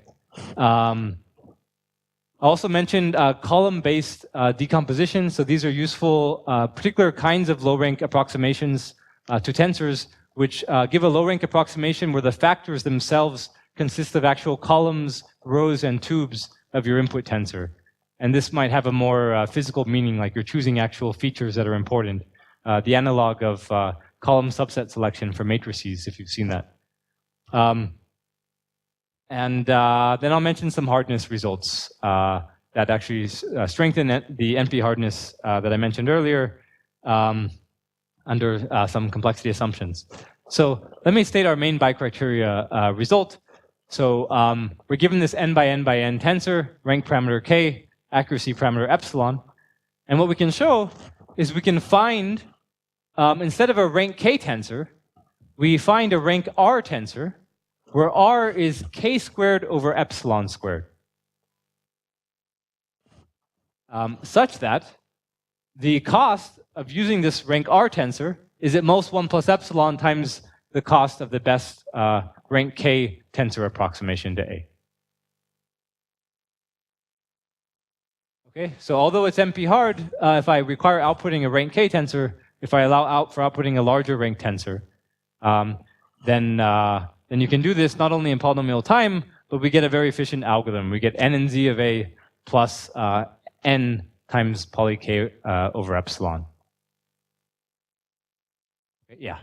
I also mentioned column-based decomposition. So these are useful particular kinds of low-rank approximations to tensors, which give a low-rank approximation where the factors themselves consist of actual columns, rows, and tubes of your input tensor. And this might have a more physical meaning, like you're choosing actual features that are important. The analog of column subset selection for matrices, if you've seen that. And then I'll mention some hardness results that actually strengthen the NP hardness that I mentioned earlier under some complexity assumptions. So let me state our main bicriteria result. So we're given this n by n by n tensor, rank parameter k, accuracy parameter epsilon. And what we can show is we can find, instead of a rank k tensor, we find a rank r tensor, where r is k squared over epsilon squared. Such that the cost of using this rank r tensor is at most 1 plus epsilon times the cost of the best rank K tensor approximation to A. Okay, so although it's NP hard, if I require outputting a rank K tensor, if I allow out for outputting a larger rank tensor, then you can do this not only in polynomial time, but we get a very efficient algorithm. We get n and z of A plus n times poly K over epsilon. Yeah.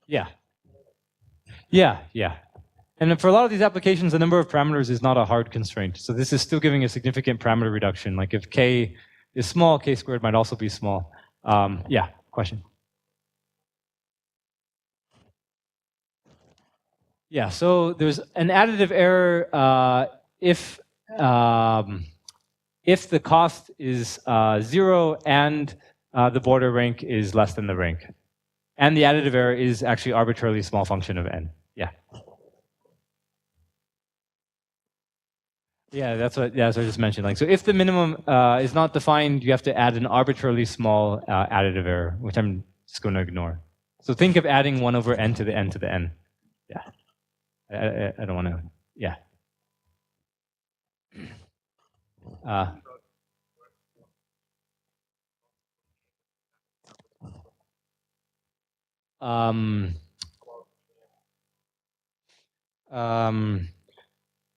Yeah. Yeah. And for a lot of these applications, the number of parameters is not a hard constraint. So this is still giving a significant parameter reduction. Like if K is small, K squared might also be small. Yeah, question? Yeah, so there's an additive error if the cost is 0 and the border rank is less than the rank. And the additive error is actually arbitrarily a small function of n. Yeah. Yeah, that's what I just mentioned. Like, so if the minimum is not defined, you have to add an arbitrarily small additive error, which I'm just going to ignore. So think of adding 1 over n to the n to the n. Yeah. I don't want to. Yeah.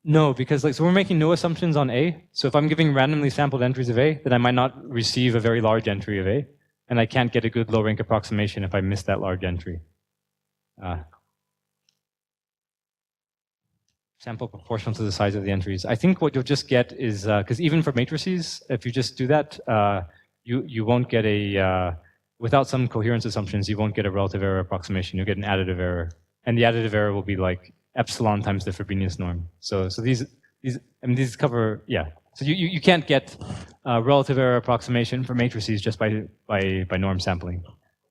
No, because so we're making no assumptions on A. So if I'm giving randomly sampled entries of A, then I might not receive a very large entry of A, and I can't get a good low rank approximation if I miss that large entry. Sample proportional to the size of the entries. I think what you'll just get is, because even for matrices, if you just do that, you won't get a, without some coherence assumptions, you won't get a relative error approximation. You'll get an additive error. And the additive error will be like epsilon times the Frobenius norm. So these cover, yeah. So you can't get a relative error approximation for matrices just by norm sampling.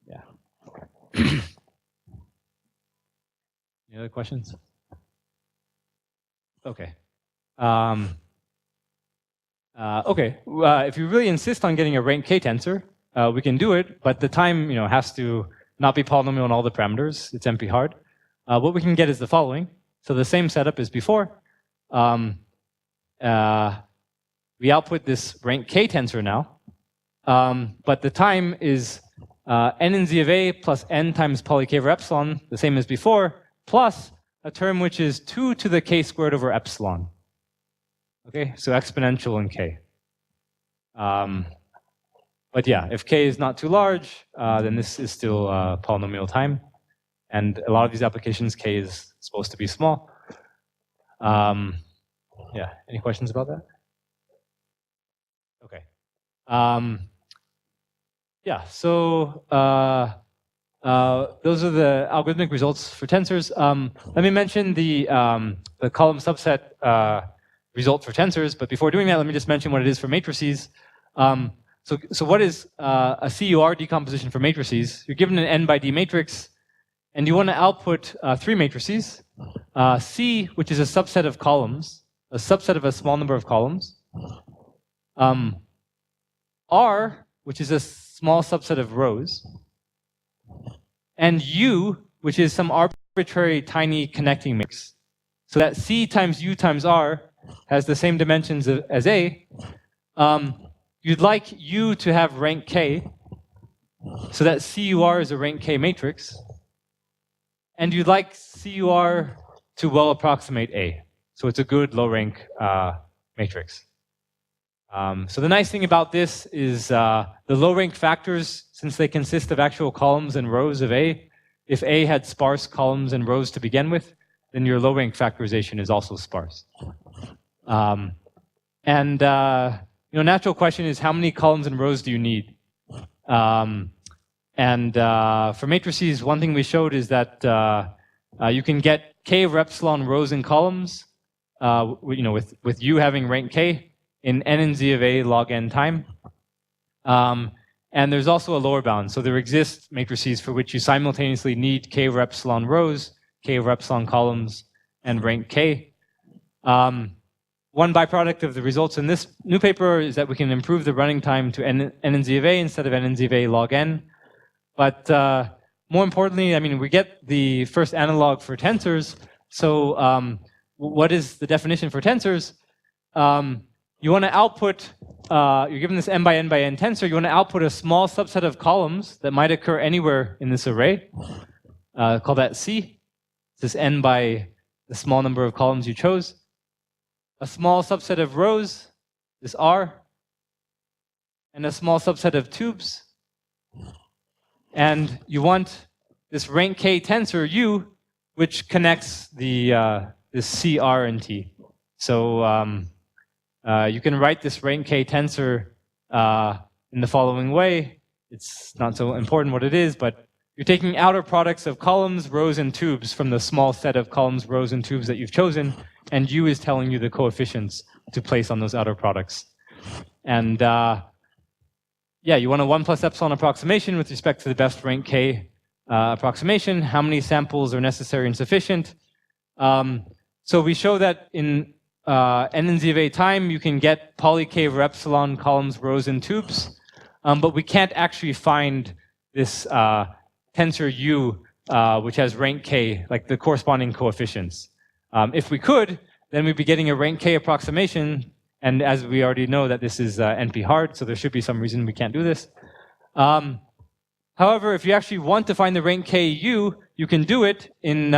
Yeah. Any other questions? Okay. Okay. If you really insist on getting a rank K tensor, we can do it, but the time has to not be polynomial in all the parameters. It's NP hard. What we can get is the following. So the same setup as before. We output this rank K tensor now, but the time is n and z of A plus n times poly K over epsilon, the same as before, plus a term which is 2 to the K squared over epsilon. Okay, so exponential in K. But yeah, if K is not too large, then this is still polynomial time. And a lot of these applications, K is supposed to be small. Yeah, any questions about that? Okay. Yeah, so those are the algorithmic results for tensors. Let me mention the column subset result for tensors, but before doing that, let me just mention what it is for matrices. So what is a CUR decomposition for matrices? You're given an n by d matrix, and you want to output 3 matrices. C, which is a subset of columns, a subset of a small number of columns. R, which is a small subset of rows. And U, which is some arbitrary tiny connecting matrix. So that C times U times R has the same dimensions as A. You'd like U to have rank K, so that CUR is a rank K matrix. And you'd like CUR to well approximate A. So it's a good low rank matrix. So the nice thing about this is the low rank factors, since they consist of actual columns and rows of A, if A had sparse columns and rows to begin with, then your low rank factorization is also sparse. Natural question is how many columns and rows do you need? For matrices, one thing we showed is that you can get K over epsilon rows and columns, with U having rank K in n and z of A log n time. And there's also a lower bound. So there exist matrices for which you simultaneously need K over epsilon rows, K over epsilon columns, and rank K. one byproduct of the results in this new paper is that we can improve the running time to n z of a instead of n z of a log n. But more importantly, I mean, we get the first analog for tensors. So what is the definition for tensors? You want to output, you're given this n by n tensor, you want to output a small subset of columns that might occur anywhere in this array. Call that C. This n by the small number of columns you chose. A small subset of rows, this R. And a small subset of tubes. And you want this rank K tensor U, which connects the this C, R, and T. So you can write this rank K tensor in the following way. It's not so important what it is, but you're taking outer products of columns, rows, and tubes from the small set of columns, rows, and tubes that you've chosen, and U is telling you the coefficients to place on those outer products. And yeah, you want a 1 plus epsilon approximation with respect to the best rank K approximation. How many samples are necessary and sufficient? So we show that in n z of a time, you can get poly K over epsilon columns, rows, and tubes. But we can't actually find this tensor U, which has rank K, like the corresponding coefficients. If we could, then we'd be getting a rank K approximation. And as we already know that this is NP hard, so there should be some reason we can't do this. However, if you actually want to find the rank K U, you can do it in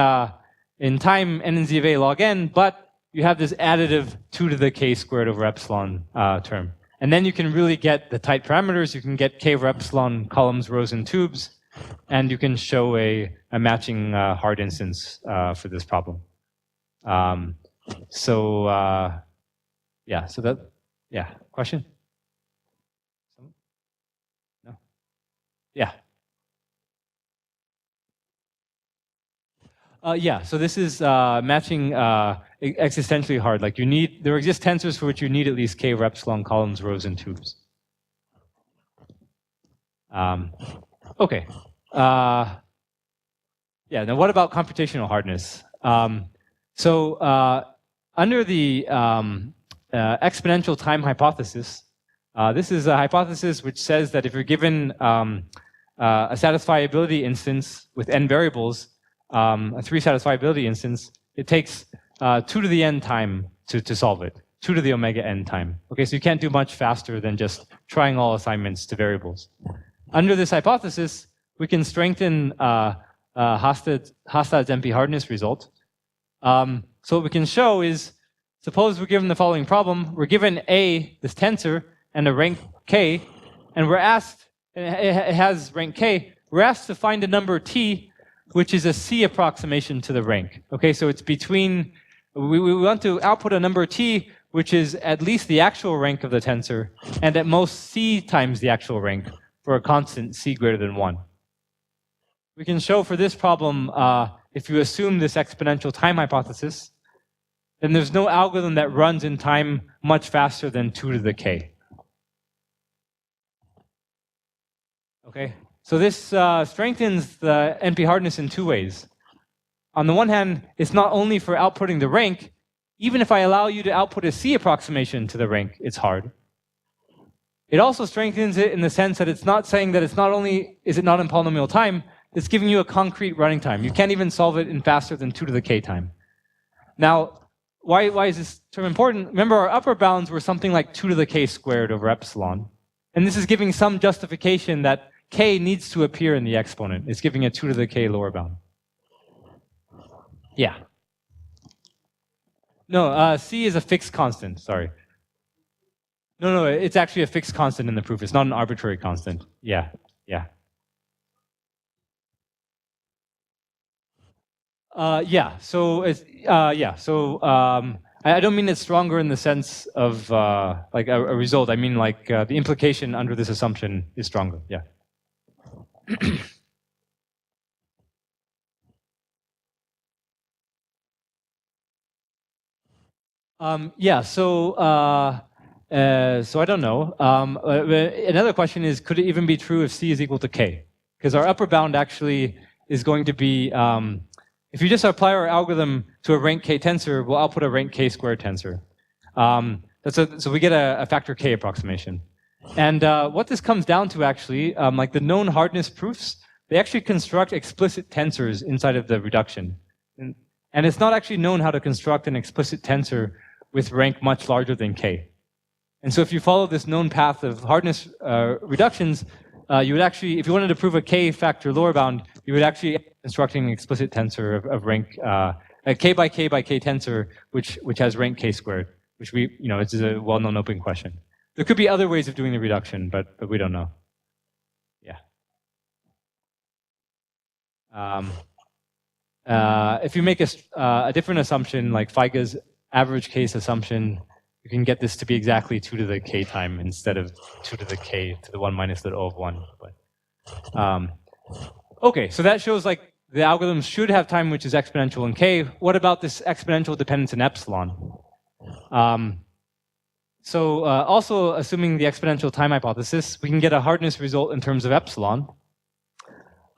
time n z of a log n, but you have this additive 2 to the k squared over epsilon term. And then you can really get the tight parameters. You can get k over epsilon columns, rows, and tubes. And you can show a matching hard instance for this problem. Yeah, so that, yeah, question? No? Yeah. Yeah, so this is matching existentially hard. Like you need, there exist tensors for which you need at least k over epsilon columns, rows, and tubes. Okay. Yeah, now what about computational hardness? Under the exponential time hypothesis, this is a hypothesis which says that if you're given a satisfiability instance with n variables, a 3 satisfiability instance, it takes 2 to the n time to solve it, 2 to the omega n time. Okay, so you can't do much faster than just trying all assignments to variables. Under this hypothesis, we can strengthen Hastad's NP hardness result. So what we can show is, suppose we're given the following problem. We're given A, this tensor, and a rank K, and we're asked, it has rank K, we're asked to find a number T, which is a C approximation to the rank. Okay, so it's between, we want to output a number T, which is at least the actual rank of the tensor, and at most C times the actual rank for a constant C greater than 1. We can show for this problem, if you assume this exponential time hypothesis, then there's no algorithm that runs in time much faster than 2 to the k. Okay, so this strengthens the NP hardness in 2 ways. On the one hand, it's not only for outputting the rank. Even if I allow you to output a C approximation to the rank, it's hard. It also strengthens it in the sense that it's not saying that it's not only is it not in polynomial time, it's giving you a concrete running time. You can't even solve it in faster than 2 to the k time. Now, why is this term important? Remember, our upper bounds were something like 2 to the k squared over epsilon. And this is giving some justification that k needs to appear in the exponent. It's giving a 2 to the k lower bound. Yeah. No, C is a fixed constant, sorry. No, it's actually a fixed constant in the proof. It's not an arbitrary constant. Yeah. So it's, I don't mean it's stronger in the sense of like a result. I mean like the implication under this assumption is stronger. Yeah. So I don't know. Another question is, could it even be true if C is equal to K? Because our upper bound actually is going to be, if you just apply our algorithm to a rank K tensor, we'll output a rank K squared tensor. So we get a factor k approximation. And what this comes down to actually, like the known hardness proofs, they actually construct explicit tensors inside of the reduction. And it's not actually known how to construct an explicit tensor with rank much larger than k. And so if you follow this known path of hardness reductions, you would actually, if you wanted to prove a k factor lower bound, you would actually be constructing an explicit tensor of rank, a k by k by k tensor, which has rank k squared, which it's a well-known open question. There could be other ways of doing the reduction, but we don't know. Yeah. If you make a different assumption, like Feige's average case assumption, you can get this to be exactly 2 to the k time instead of 2 to the k to the 1 minus the O of 1. But, okay, so that shows like the algorithm should have time which is exponential in k. What about this exponential dependence in epsilon? Also assuming the exponential time hypothesis, we can get a hardness result in terms of epsilon.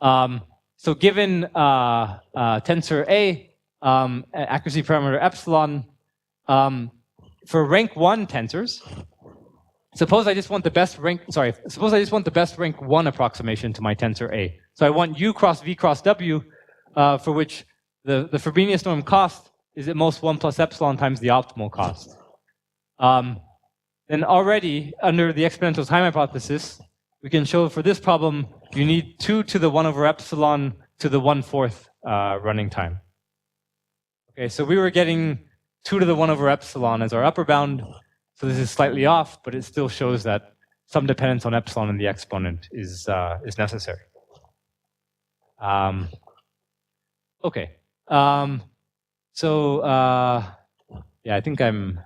So given tensor A, accuracy parameter epsilon, for rank 1 tensors, suppose I just want the best rank 1 approximation to my tensor A. So I want U cross V cross W, for which the Frobenius norm cost is at most 1 plus epsilon times the optimal cost. Then already, under the exponential time hypothesis, we can show for this problem, you need 2 to the 1 over epsilon to the 1/4 running time. Okay, so we were getting 2 to the 1 over epsilon as our upper bound, so this is slightly off, but it still shows that some dependence on epsilon in the exponent is necessary. Okay, yeah, I think how am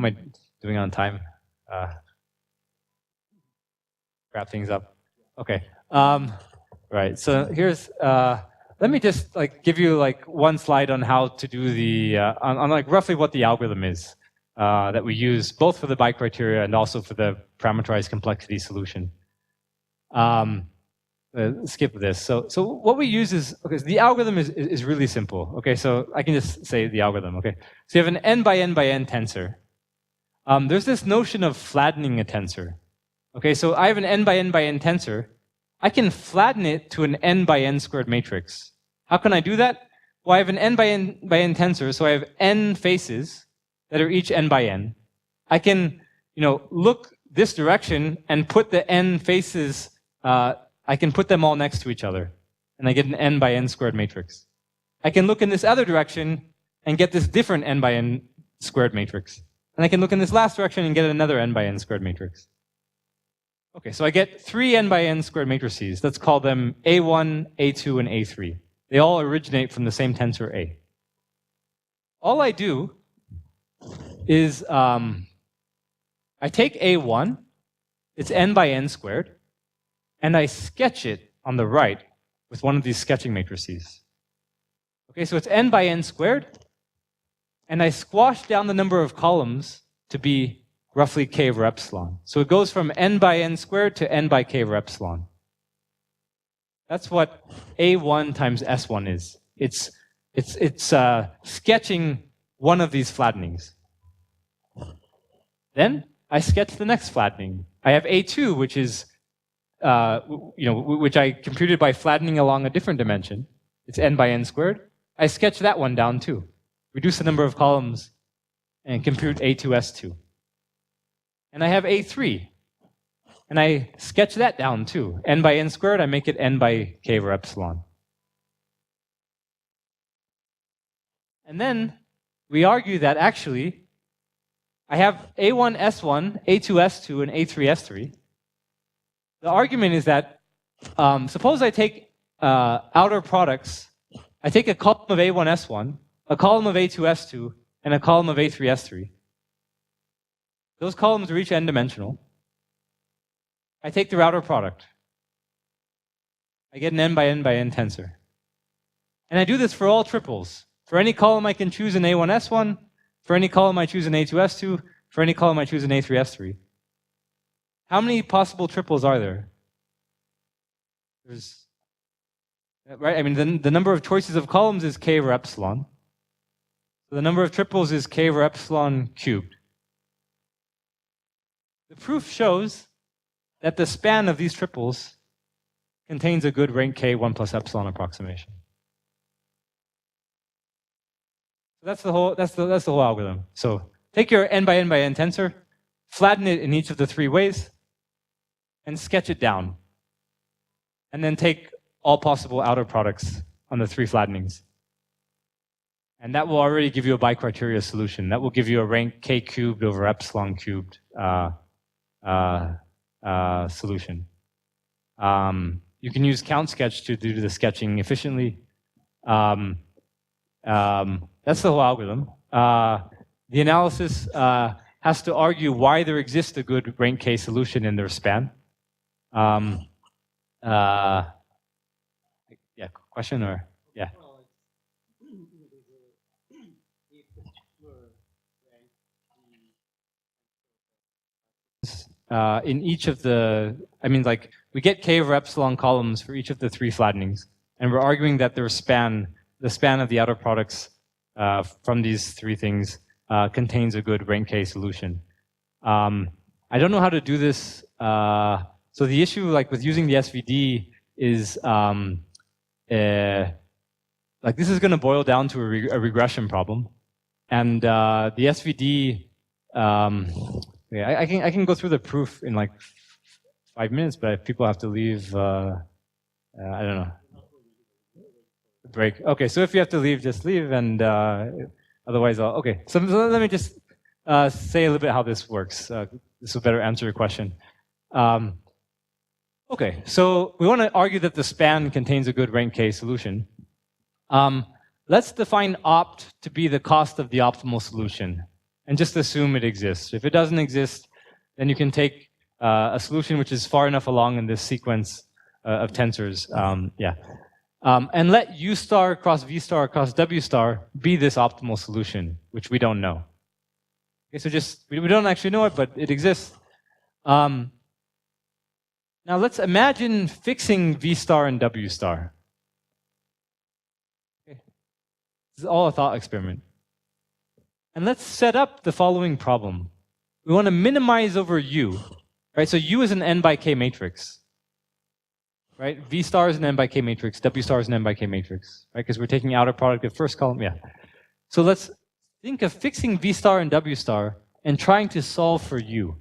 I doing on time? Wrap things up. Okay. Right. So here's. Let me just give you one slide on how to do the on roughly what the algorithm is that we use both for the Bicriteria and also for the parameterized complexity solution. Skip this. So what we use is the algorithm is really simple. Okay. So I can just say the algorithm. Okay. So you have an n by n by n tensor. There's this notion of flattening a tensor. Okay, so I have an n by n by n tensor. I can flatten it to an n by n squared matrix. How can I do that? Well, I have an n by n tensor, so I have n faces that are each n by n. I can, look this direction and put the n faces, I can put them all next to each other, and I get an n by n squared matrix. I can look in this other direction and get this different n by n squared matrix. And I can look in this last direction and get another n by n squared matrix. Okay, so I get 3 n by n squared matrices. Let's call them A1, A2, and A3. They all originate from the same tensor A. All I do is I take A1, it's n by n squared, and I sketch it on the right with one of these sketching matrices. Okay, so it's n by n squared, and I squash down the number of columns to be roughly k over epsilon. So it goes from n by n squared to n by k over epsilon. That's what A1 times S1 is. It's sketching one of these flattenings. Then I sketch the next flattening. I have A2, which is which I computed by flattening along a different dimension. It's n by n squared. I sketch that one down too. Reduce the number of columns and compute A2S2. And I have A3. And I sketch that down too. N by n squared, I make it n by k over epsilon. And then we argue that actually I have A1, S1, A2, S2, and A3, S3. The argument is that suppose I take outer products. I take a column of A1, S1, a column of A2, S2, and a column of A3, S3. Those columns are each n-dimensional. I take their outer product. I get an n by n tensor. And I do this for all triples. For any column I can choose an A1, S1. For any column I choose an A2, S2. For any column I choose an A3, S3. How many possible triples are there? There's, right? I mean, the number of choices of columns is k over epsilon. So the number of triples is k over epsilon cubed. The proof shows that the span of these triples contains a good rank k 1 plus epsilon approximation. So that's the whole algorithm. So take your n by n tensor, flatten it in each of the three ways, and sketch it down. And then take all possible outer products on the three flattenings. And that will already give you a Bicriteria solution. That will give you a rank k cubed over epsilon cubed solution. You can use count sketch to do the sketching efficiently. That's the whole algorithm. The analysis has to argue why there exists a good rank k solution in their span. Yeah, question or yeah. In each of the, we get k over epsilon columns for each of the three flattenings, and we're arguing that their span, the span of the outer products from these three things contains a good rank k solution. I don't know how to do this. So the issue, with using the SVD, is this is going to boil down to a regression problem, and the SVD. Yeah, I can go through the proof in 5 minutes, but if people have to leave, I don't know. Break. Okay, so if you have to leave, just leave, and otherwise, okay. So let me just say a little bit how this works. This will better answer your question. Okay, so we want to argue that the span contains a good rank k solution. Let's define opt to be the cost of the optimal solution, and just assume it exists. If it doesn't exist, then you can take a solution which is far enough along in this sequence of tensors, and let U star cross V star cross W star be this optimal solution, which we don't know. Okay, so we don't actually know it, but it exists. Now let's imagine fixing V star and W star. Okay. This is all a thought experiment. And let's set up the following problem. We want to minimize over U, right? So U is an n by k matrix, right? V star is an n by k matrix, W star is an n by k matrix, right? Because we're taking outer product of first column, yeah. So let's think of fixing V star and W star and trying to solve for U.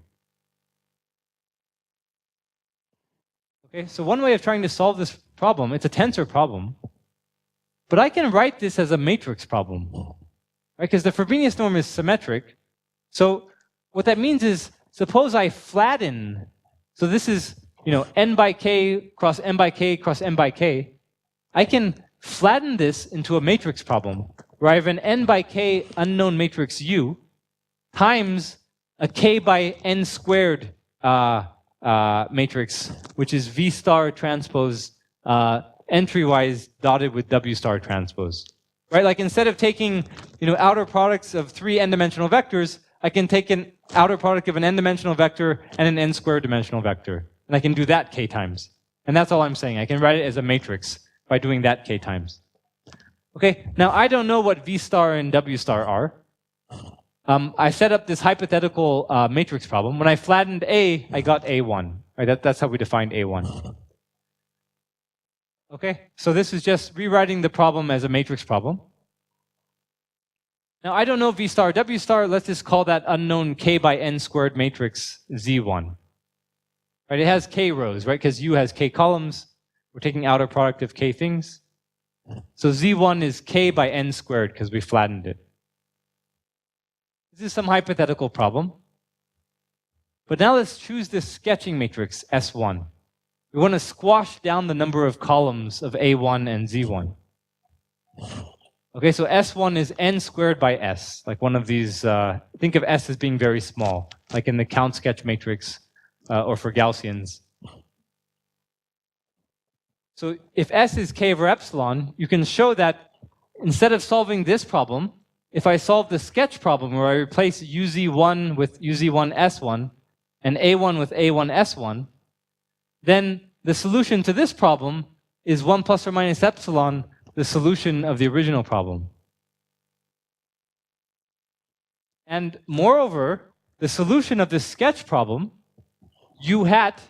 Okay, so one way of trying to solve this problem, it's a tensor problem, but I can write this as a matrix problem. Right, because the Frobenius norm is symmetric. So what that means is, suppose I flatten, so this is, n by k cross n by k cross n by k. I can flatten this into a matrix problem, where I have an n by k unknown matrix U times a k by n squared matrix, which is V star transpose entry-wise dotted with W star transpose. Right, instead of taking, outer products of three n-dimensional vectors, I can take an outer product of an n-dimensional vector and an n-squared dimensional vector. And I can do that k times. And that's all I'm saying. I can write it as a matrix by doing that k times. Okay, now I don't know what V star and W star are. I set up this hypothetical matrix problem. When I flattened A, I got A1. Right, that's how we defined A1. Okay, so this is just rewriting the problem as a matrix problem. Now I don't know V star, W star, let's just call that unknown k by n squared matrix Z1. Right, it has k rows, right, because U has k columns. We're taking outer product of k things. So Z1 is k by n squared because we flattened it. This is some hypothetical problem. But now let's choose this sketching matrix, S1. We want to squash down the number of columns of A1 and Z1. Okay, so S1 is n squared by S, like one of these, think of S as being very small, like in the count sketch matrix or for Gaussians. So if S is k over epsilon, you can show that instead of solving this problem, if I solve the sketch problem where I replace UZ1 with UZ1 S1 and A1 with A1 S1, then the solution to this problem is 1 plus or minus epsilon, the solution of the original problem. And moreover, the solution of this sketch problem, u hat,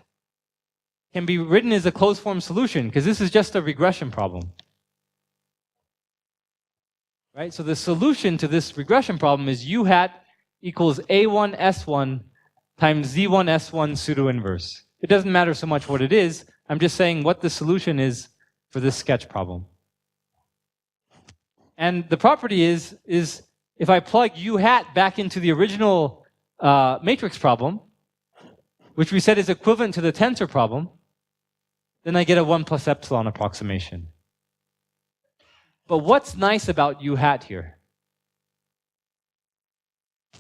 can be written as a closed form solution because this is just a regression problem. Right? So the solution to this regression problem is u hat equals a1 s1 times z1 s1 pseudo-inverse. It doesn't matter so much what it is. I'm just saying what the solution is for this sketch problem. And the property is if I plug u hat back into the original matrix problem, which we said is equivalent to the tensor problem, then I get a 1 plus epsilon approximation. But what's nice about u hat here?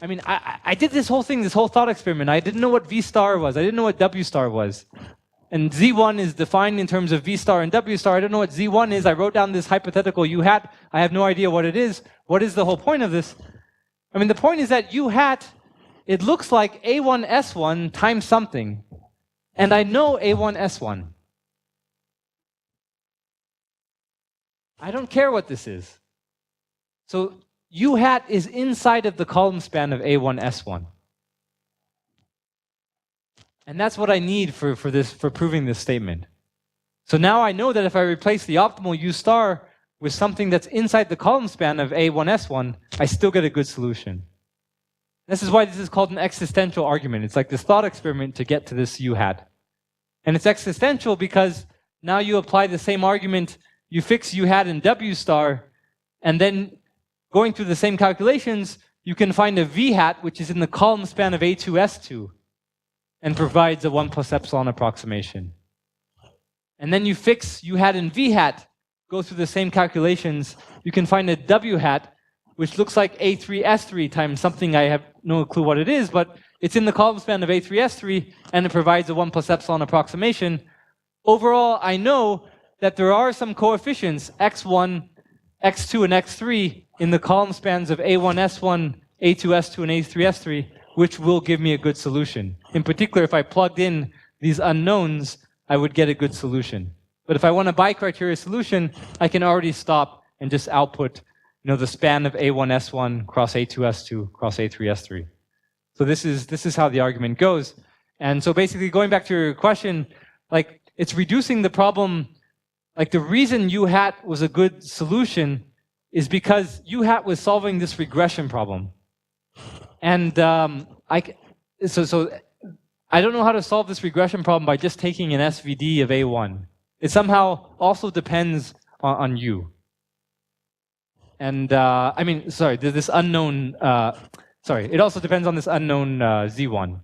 I mean, I did this whole thing, this whole thought experiment. I didn't know what V star was. I didn't know what W star was. And Z1 is defined in terms of V star and W star. I don't know what Z1 is. I wrote down this hypothetical u hat. I have no idea what it is. What is the whole point of this? I mean, the point is that u hat, it looks like A1 S1 times something. And I know A1 S1. I don't care what this is. So u hat is inside of the column span of A1 S1. And that's what I need for proving this statement. So now I know that if I replace the optimal u star with something that's inside the column span of A1 S1, I still get a good solution. This is why this is called an existential argument. It's like this thought experiment to get to this u hat. And it's existential because now you apply the same argument, you fix u hat in W star, and then going through the same calculations, you can find a V hat, which is in the column span of A2, S2, and provides a 1 plus epsilon approximation. And then you fix u hat in V hat, go through the same calculations, you can find a W hat, which looks like A3, S3 times something I have no clue what it is, but it's in the column span of A3, S3, and it provides a 1 plus epsilon approximation. Overall, I know that there are some coefficients, x1, x2, and x3, in the column spans of A1, S1, A2, S2, and A3, S3, which will give me a good solution. In particular, if I plugged in these unknowns, I would get a good solution. But if I want a bicriteria solution, I can already stop and just output, the span of A1, S1 cross A2, S2 cross A3, S3. So this is how the argument goes. And so basically, going back to your question, it's reducing the problem. The reason u hat was a good solution is because u hat was solving this regression problem. And so I don't know how to solve this regression problem by just taking an SVD of A1. It somehow also depends on u. And this unknown, it also depends on this unknown Z1.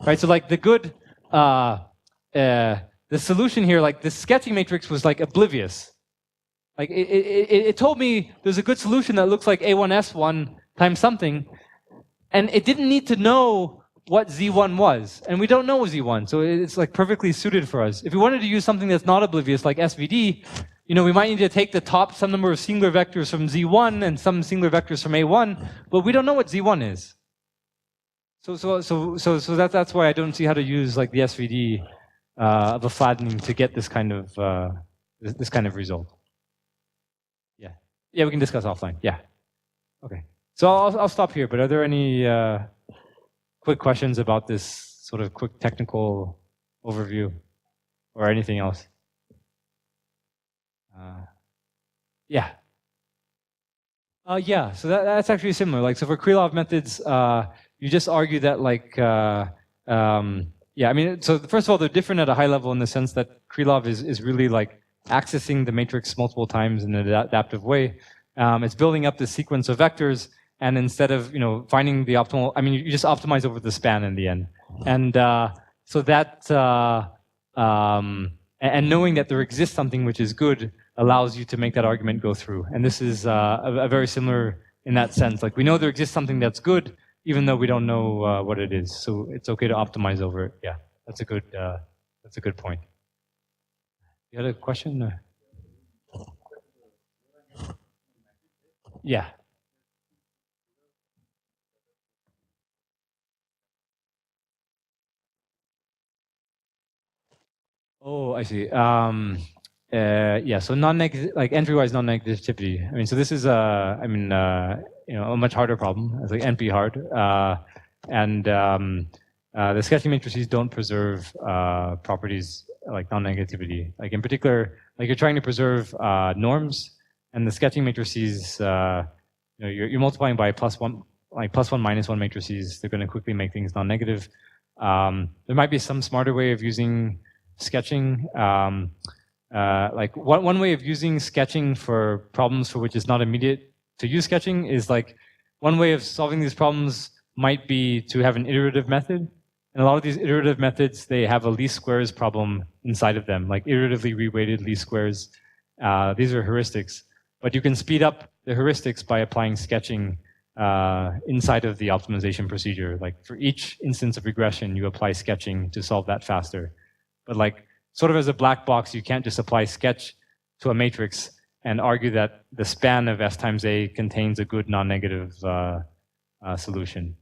Right, so the solution here, this sketching matrix was oblivious. It told me there's a good solution that looks like A1 S1 times something, and it didn't need to know what Z1 was, and we don't know Z1, so it's perfectly suited for us. If we wanted to use something that's not oblivious, like SVD, we might need to take the top some number of singular vectors from Z1 and some singular vectors from A1, but we don't know what Z1 is. So that's why I don't see how to use the SVD of a flattening to get this kind of result. Yeah, we can discuss offline. Yeah. Okay. So I'll stop here. But are there any quick questions about this sort of quick technical overview, or anything else? Yeah. Yeah. So that's actually similar. So for Krylov methods, you just argue that so first of all, they're different at a high level in the sense that Krylov is really accessing the matrix multiple times in an adaptive way. It's building up this sequence of vectors, and instead of finding the optimal, you just optimize over the span in the end. And so that and knowing that there exists something which is good allows you to make that argument go through. And this is a very similar in that sense. We know there exists something that's good, even though we don't know what it is. So it's okay to optimize over it. Yeah, that's a good point. You had a question? Yeah. Oh, I see. Yeah, so non-negative, like entry-wise non-negativity. I mean, so this is a much harder problem. It's like NP hard, the sketching matrices don't preserve properties like non-negativity. Like in particular, like you're trying to preserve norms, and the sketching matrices, you're multiplying by +1, like +1, -1 matrices. They're going to quickly make things non-negative. There might be some smarter way of using sketching. Like one way of using sketching for problems for which it's not immediate to use sketching is like one way of solving these problems might be to have an iterative method. And a lot of these iterative methods, they have a least squares problem inside of them, like iteratively reweighted least squares. These are heuristics, but you can speed up the heuristics by applying sketching inside of the optimization procedure. Like for each instance of regression, you apply sketching to solve that faster. But like sort of as a black box, you can't just apply sketch to a matrix and argue that the span of S times A contains a good non-negative solution.